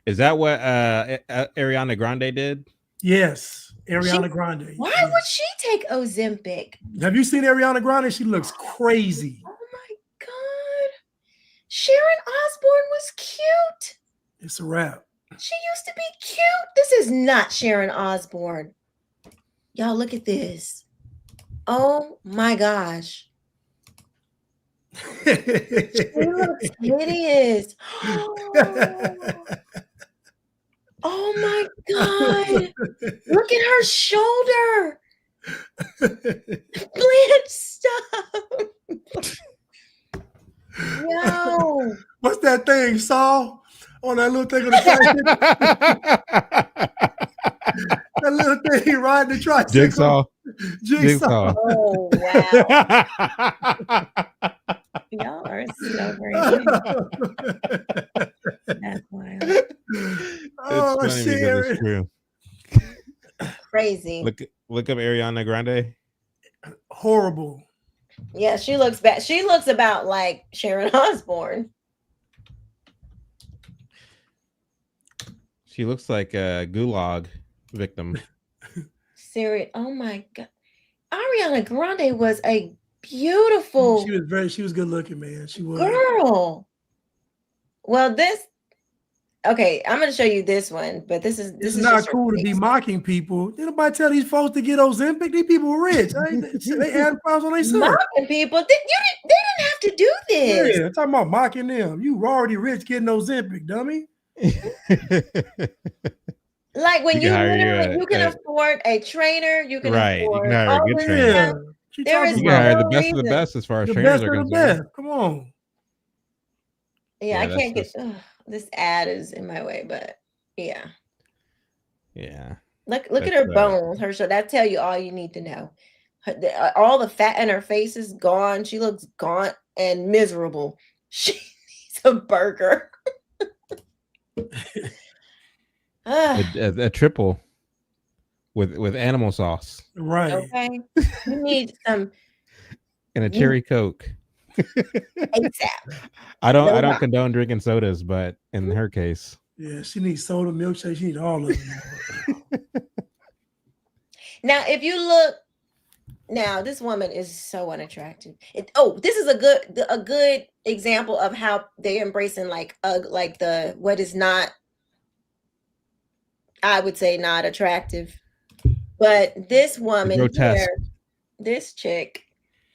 Is that what Ariana Grande did?
Yes, Ariana Grande.
Why would she take Ozempic?
Have you seen Ariana Grande? She looks crazy.
Oh my God. Sharon Osbourne was cute.
It's a wrap.
She used to be cute. This is not Sharon Osbourne. Y'all look at this. Oh my gosh. She looks hideous. Oh my God. Look at her shoulder. Blanche, stop. Yo.
What's that thing, Saul? On that little thing on the tricycle. That little thing he riding the tricycle.
Jigsaw.
Oh, wow. Y'all are so great. That's wild.
Oh,
it's true.
Crazy.
Look up Ariana Grande.
Horrible.
Yeah, she looks bad. She looks about like Sharon Osbourne.
She looks like a gulag victim.
Serious. Oh my God. Ariana Grande was a beautiful.
She was good looking, man. She was.
Girl. Well, Okay, I'm going to show you this one, but this is
It's
just
not
her
cool to be
face.
mocking people. Did nobody tell these folks to get Ozempic? These people rich. They had problems on themselves.
Mocking people? They didn't have to do this.
Yeah, talking about mocking them. You already rich getting Ozempic, dummy.
Like when
You
you
can hire
literally
you
you can afford a trainer, you can
Right, you can
afford
hire a
all
good
this
trainer.
stuff.
She
There
talking
is
You can hire
no
the best of the
reason.
best as far as
The
trainers
best
are
of the
concerned.
best. Come on.
Yeah,
Yeah,
I
that's
can't get
just
this ad is in my way, but yeah.
yeah.
Look at
That's
her bones. Her so that tell you all you need to know. All the fat in her face is gone. She looks gaunt and miserable. She needs a burger.
a triple with animal sauce
Right.
Okay. You need some
and a cherry Coke.
ASAP.
I don't
No problem.
condone drinking sodas, but in her case,
Yeah, she needs soda, milkshake. She needs all of them.
Now, if you look now, this woman is so unattractive. This is a good example of how they're embracing like the what is not, I would say, not attractive. But this woman
grotesque.
here, this chick.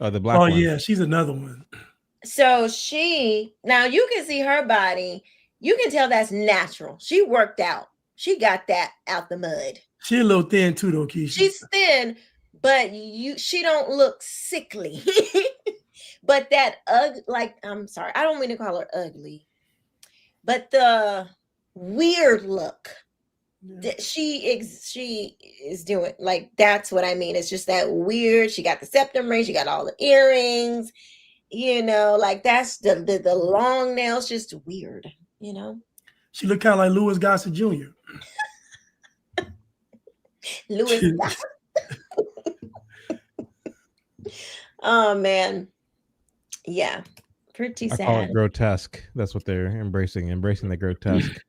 Oh, the black
Oh
one.
yeah, she's another one.
So now you can see her body. You can tell that's natural. She worked out. She got that out the mud.
She a little thin too, though, Keisha.
She's thin, but she don't look sickly. But that I'm sorry, I don't mean to call her ugly, but the weird look that she is doing, like, that's what I mean. It's just that weird. She got the septum ring, she got all the earrings, like that's the long nails, just weird,
She look kind of like Louis Gossett Jr.
Louis. Oh man, yeah, pretty sad.
I call it grotesque. That's what they're embracing the grotesque.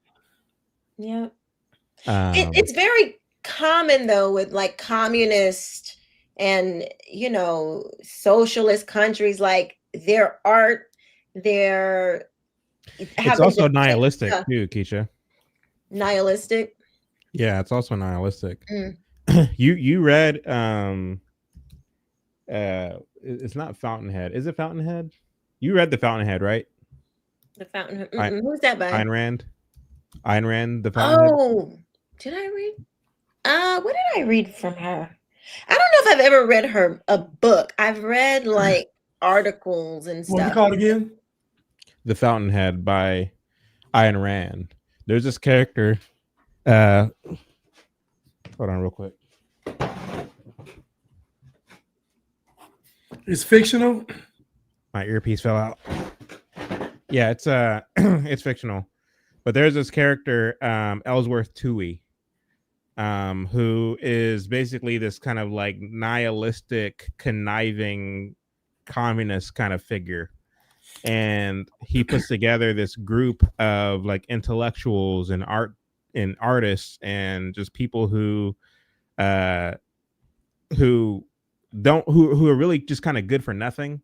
Yeah. It's very common though with like communist and socialist countries, like their art,
it's also nihilistic too, Keisha.
Nihilistic.
Yeah, it's also nihilistic. You read it's not Fountainhead. Is it Fountainhead? You read The Fountainhead, right?
The Fountainhead. Who's that by?
Ayn Rand. Ayn Rand, The Fountainhead.
Oh, did I read? What did I read from her? I don't know if I've ever read a book. I've read like articles and stuff.
What's it called again?
The Fountainhead by Ayn Rand. There's this character. Hold on real quick.
It's fictional.
My earpiece fell out. Yeah, it's it's fictional. But there's this character, Ellsworth Toohey, who is basically this kind of like nihilistic, conniving, communist kind of figure. And he puts together this group of like intellectuals and artists and just people who are really just kind of good for nothing,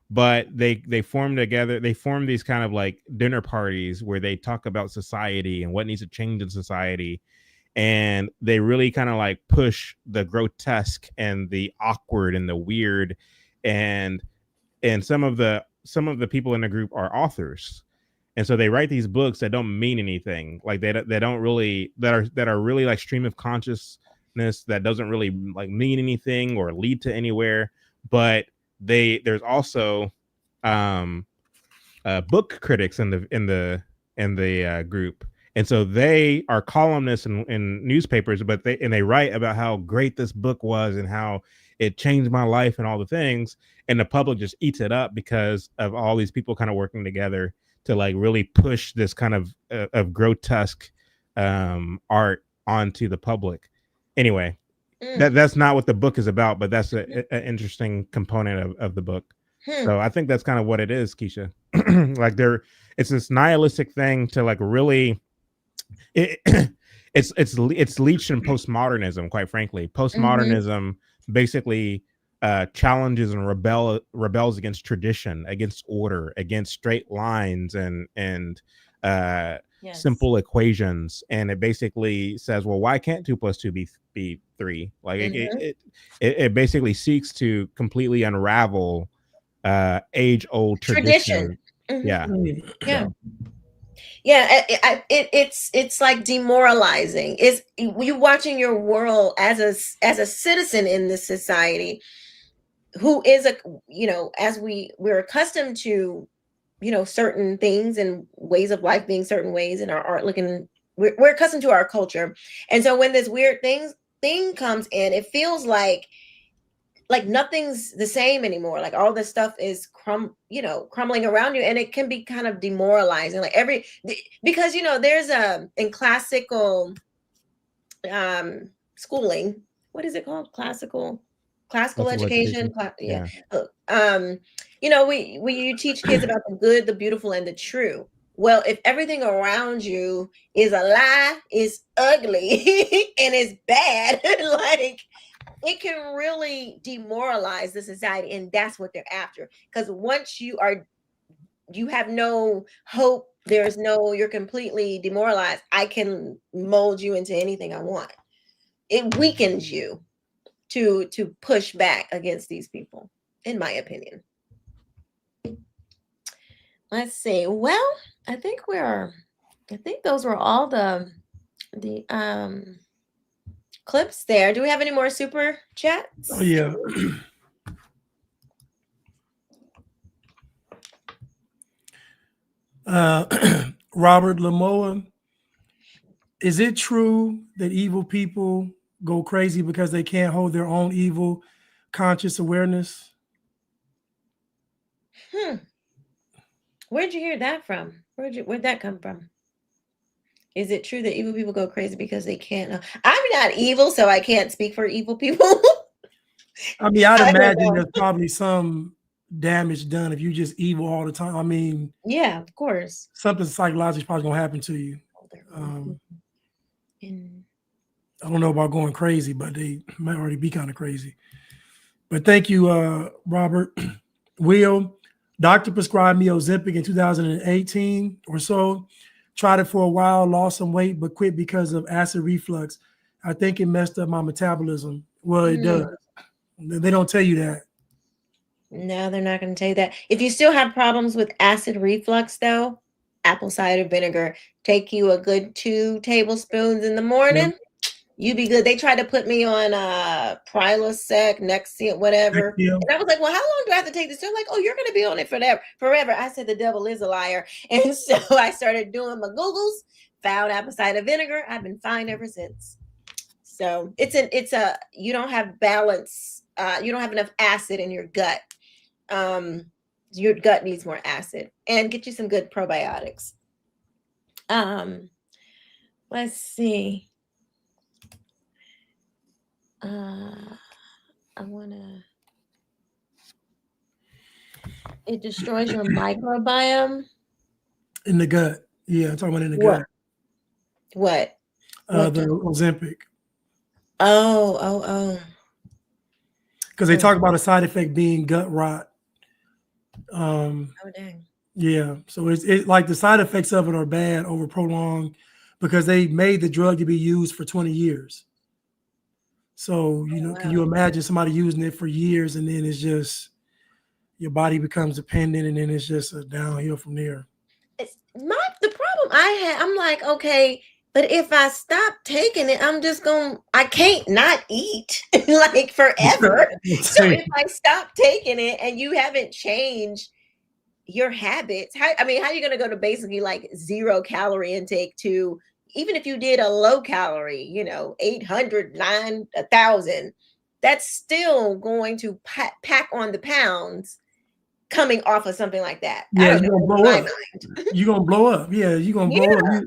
but they form together. They form these kind of like dinner parties where they talk about society and what needs to change in society, and they really kind of like push the grotesque and the awkward and the weird, and some of the people in the group are authors. And so they write these books that don't mean anything, like they don't really, that are really like stream of consciousness that doesn't really like mean anything or lead to anywhere. But there's also book critics in the group, and so they are columnists in newspapers, but they write about how great this book was and how it changed my life and all the things, and the public just eats it up because of all these people kind of working together to like really push this kind of grotesque art onto the public. Anyway, that's not what the book is about, but that's an interesting component of the book. So I think that's kind of what it is, Keisha. Like it's this nihilistic thing to like really, it's leached in postmodernism. Quite frankly, postmodernism basically challenges and rebels against tradition, against order, against straight lines, and simple equations, and it basically says, well, why can't 2 + 2 be 3? Like it basically seeks to completely unravel age-old tradition. Yeah.
It's like demoralizing. Is you watching your world as a citizen in this society who is as we're accustomed to certain things and ways of life being certain ways, and our art we're accustomed to our culture. And so when this weird thing comes in, it feels like nothing's the same anymore. Like all this stuff is crumbling around you, and it can be kind of demoralizing. Like because there's in classical schooling, what is it called? Classical education. You teach kids about the good, the beautiful, and the true. Well, if everything around you is a lie, is ugly, and is bad, like it can really demoralize the society, and that's what they're after. Because once you have no hope, you're completely demoralized. I can mold you into anything I want. It weakens you to push back against these people, in my opinion. Let's see. Well, I think those were all the clips there. Do we have any more super chats?
Oh yeah. Robert Lamoa, is it true that evil people go crazy because they can't hold their own evil conscious awareness?
Where'd you hear that from? Where'd that come from? Is it true that evil people go crazy because they can't? I'm not evil, so I can't speak for evil people.
I mean, I'd imagine there's probably some damage done if you just evil all the time. I mean,
yeah, of course.
Something psychologically is probably going to happen to you. I don't know about going crazy, but they might already be kind of crazy. But thank you, Robert. Will, doctor prescribed me Ozempic in 2018 or so. Tried it for a while, lost some weight, but quit because of acid reflux. I think it messed up my metabolism. Well, it does. They don't tell you that.
No, they're not going to tell you that. If you still have problems with acid reflux, though, apple cider vinegar, take you a good 2 tablespoons in the morning. You be good. They tried to put me on Prilosec, Nexium, whatever. And I was like, well, how long do I have to take this? They're like, oh, you're going to be on it forever. I said, the devil is a liar. And so I started doing my Googles, found apple cider vinegar. I've been fine ever since. So you don't have balance. You don't have enough acid in your gut. Your gut needs more acid, and get you some good probiotics. Let's see. It destroys your microbiome
in the gut. Yeah, I'm talking about in the gut.
What?
The Ozempic.
Oh.
Because they talk about a side effect being gut rot.
Oh dang.
Yeah, so it's like the side effects of it are bad over prolonged because they made the drug to be used for 20 years. So, can you imagine somebody using it for years and then it's just your body becomes dependent and then it's just a downhill from there.
The problem I'm like, okay, but if I stop taking it, I can't not eat like forever. So if I stop taking it and you haven't changed your habits, how are you going to go to basically like 0 calorie intake to, even if you did a low calorie, 800, 1,000, that's still going to pack on the pounds coming off of something like that.
Yeah, you're going to blow up. You're going to blow up. Yeah, you're going to blow up.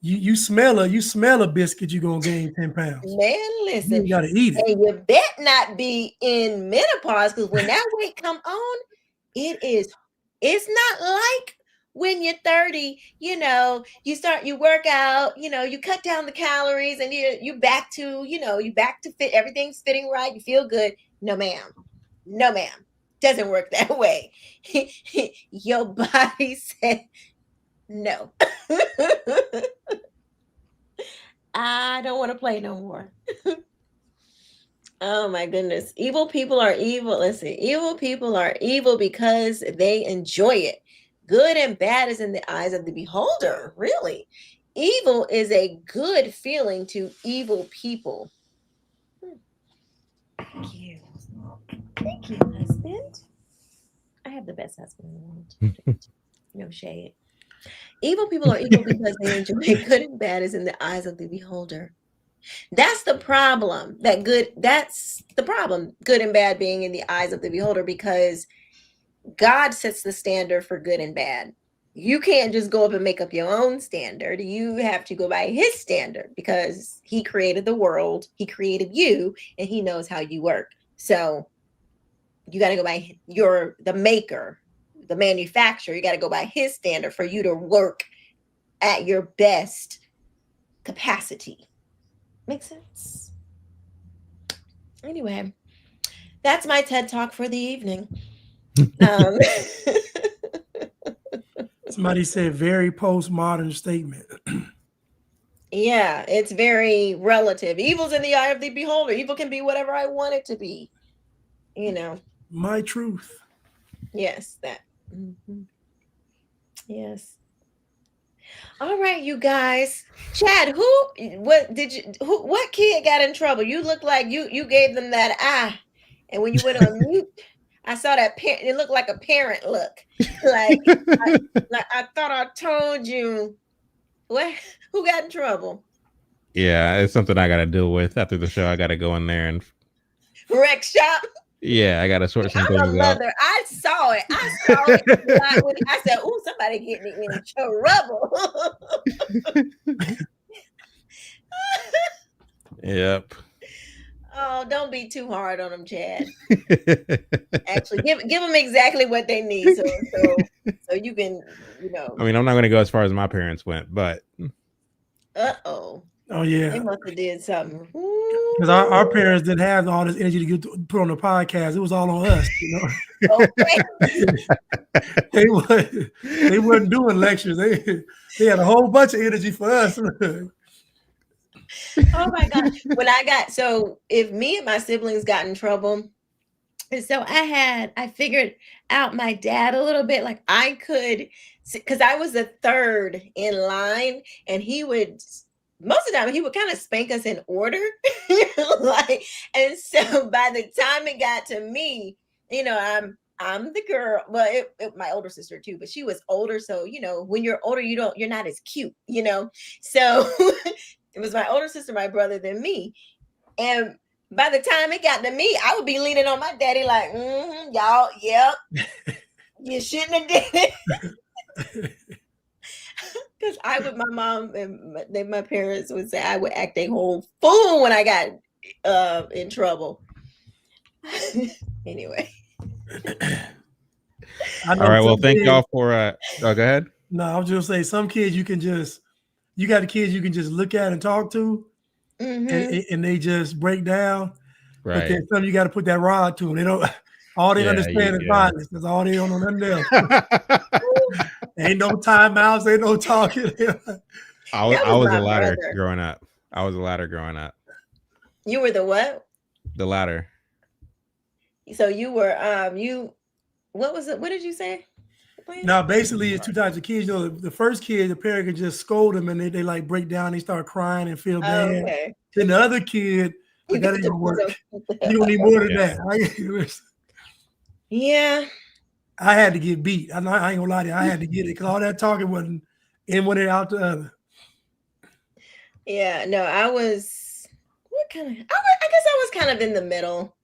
You smell a biscuit, you're going to gain 10 pounds.
Man, listen.
You got to eat it.
And you bet not be in menopause, because when that weight come on, it's not like when you're 30, you work out, you cut down the calories and you back to fit, everything's fitting right, you feel good. No, ma'am. Doesn't work that way. Your body said no. I don't want to play no more. Oh my goodness. Evil people are evil. Listen, evil people are evil because they enjoy it. Good and bad is in the eyes of the beholder. Really. Evil is a good feeling to evil people. Thank you. Thank you, husband. I have the best husband in the world. No shade. Evil people are evil because they enjoy it. Good and bad is in the eyes of the beholder. That's the problem. That's the problem. Good and bad being in the eyes of the beholder, because God sets the standard for good and bad. You can't just go up and make up your own standard. You have to go by his standard because he created the world, he created you, and he knows how you work. So you got to go by the maker, the manufacturer. You got to go by his standard for you to work at your best capacity. Makes sense? Anyway, that's my TED Talk for the evening.
Somebody said very postmodern statement.
Yeah, it's very relative. Evil's in the eye of the beholder. Evil can be whatever I want it to be. You know.
My truth.
Yes, that. Mm-hmm. Yes. All right, you guys. Chad, what kid got in trouble? You look like you gave them that eye. And when you went on mute, I saw that it looked like a parent look. Like I thought I told you. What? Who got in trouble?
Yeah, it's something I got to deal with after the show. I got to go in there and
wreck shop.
Yeah, I got to sort some
I'm a
things
mother.
out.
I saw it. I said, "Oh, somebody getting in trouble."
Yep.
Oh, don't be too hard on them, Chad. Actually, give them exactly what they need, so you can,
I mean, I'm not going to go as far as my parents went, but.
Oh yeah.
They must have did something.
Because our parents didn't have all this energy to get to put on the podcast. It was all on us, they wasn't doing lectures. They had a whole bunch of energy for us.
Oh my God. If me and my siblings got in trouble, and so I figured out my dad a little bit. Like I could, because I was the third in line, and most of the time he would kind of spank us in order. And so by the time it got to me, I'm the girl. Well, my older sister too, but she was older. So, when you're older, you're not as cute, So it was my older sister, my brother, then me. And by the time it got to me, I would be leaning on my daddy like, y'all, yep. You shouldn't have did it. Because my mom and my parents would say I would act a whole fool when I got in trouble. Anyway.
All right. Well, thank y'all for. Go ahead.
No, I was just saying some kids you got the kids you can just look at and talk to, and they just break down.
Right.
But then some you got to put that rod to them. They don't. All they understand is violence. That's all they don't know nothing else. Ain't no timeouts. Ain't no talking.
I was the latter growing up. I was the latter growing up.
You were the what?
The latter.
So you were what was it? What did you say?
Now basically it's two types of kids. The first kid, the parent can just scold them and they like break down, they start crying and feel bad.
Okay.
Then the other kid, that ain't gonna work. You don't need more than that.
Yeah.
I had to get beat. I ain't gonna lie to you. I had to get it because all that talking wasn't in one and out the other.
Yeah, no, I guess I was kind of in the middle.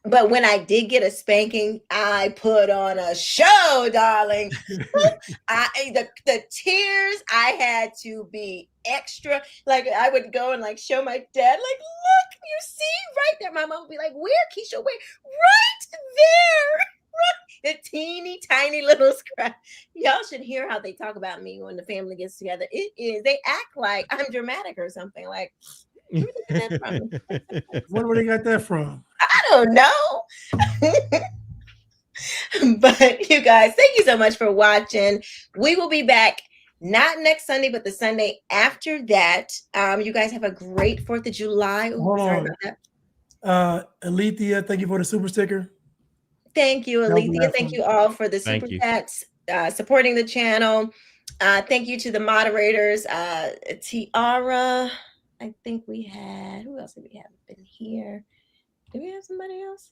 But when I did get a spanking, I put on a show, darling. The tears, I had to be extra. Like I would go and show my dad, look, you see right there. My mom would be like, where, Keisha? Where? Right there. The teeny tiny little scratch. Y'all should hear how they talk about me when the family gets together. They act like I'm dramatic or something. Like, where did they get that from?
Where they got that from?
I don't know. But you guys, thank you so much for watching. We will be back Not next Sunday, but the Sunday after that. You guys have a great 4th of July. Ooh,
Hold
sorry
on.
about that.
Alethea, thank you for the super sticker.
Thank you,
That was the
Alethea.
last
Thank
one.
you all for the
Thank
super
you.
chats, supporting the channel. Thank you to the moderators. Tiara, I think we had, who else did we have been here? Do we have somebody else?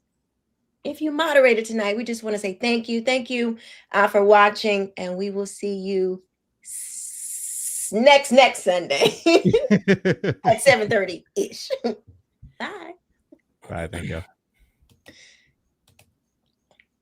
If you moderated tonight, we just want to say thank you. Thank you for watching, and we will see you next Sunday at 7:30-ish. Bye.
Bye. Thank you.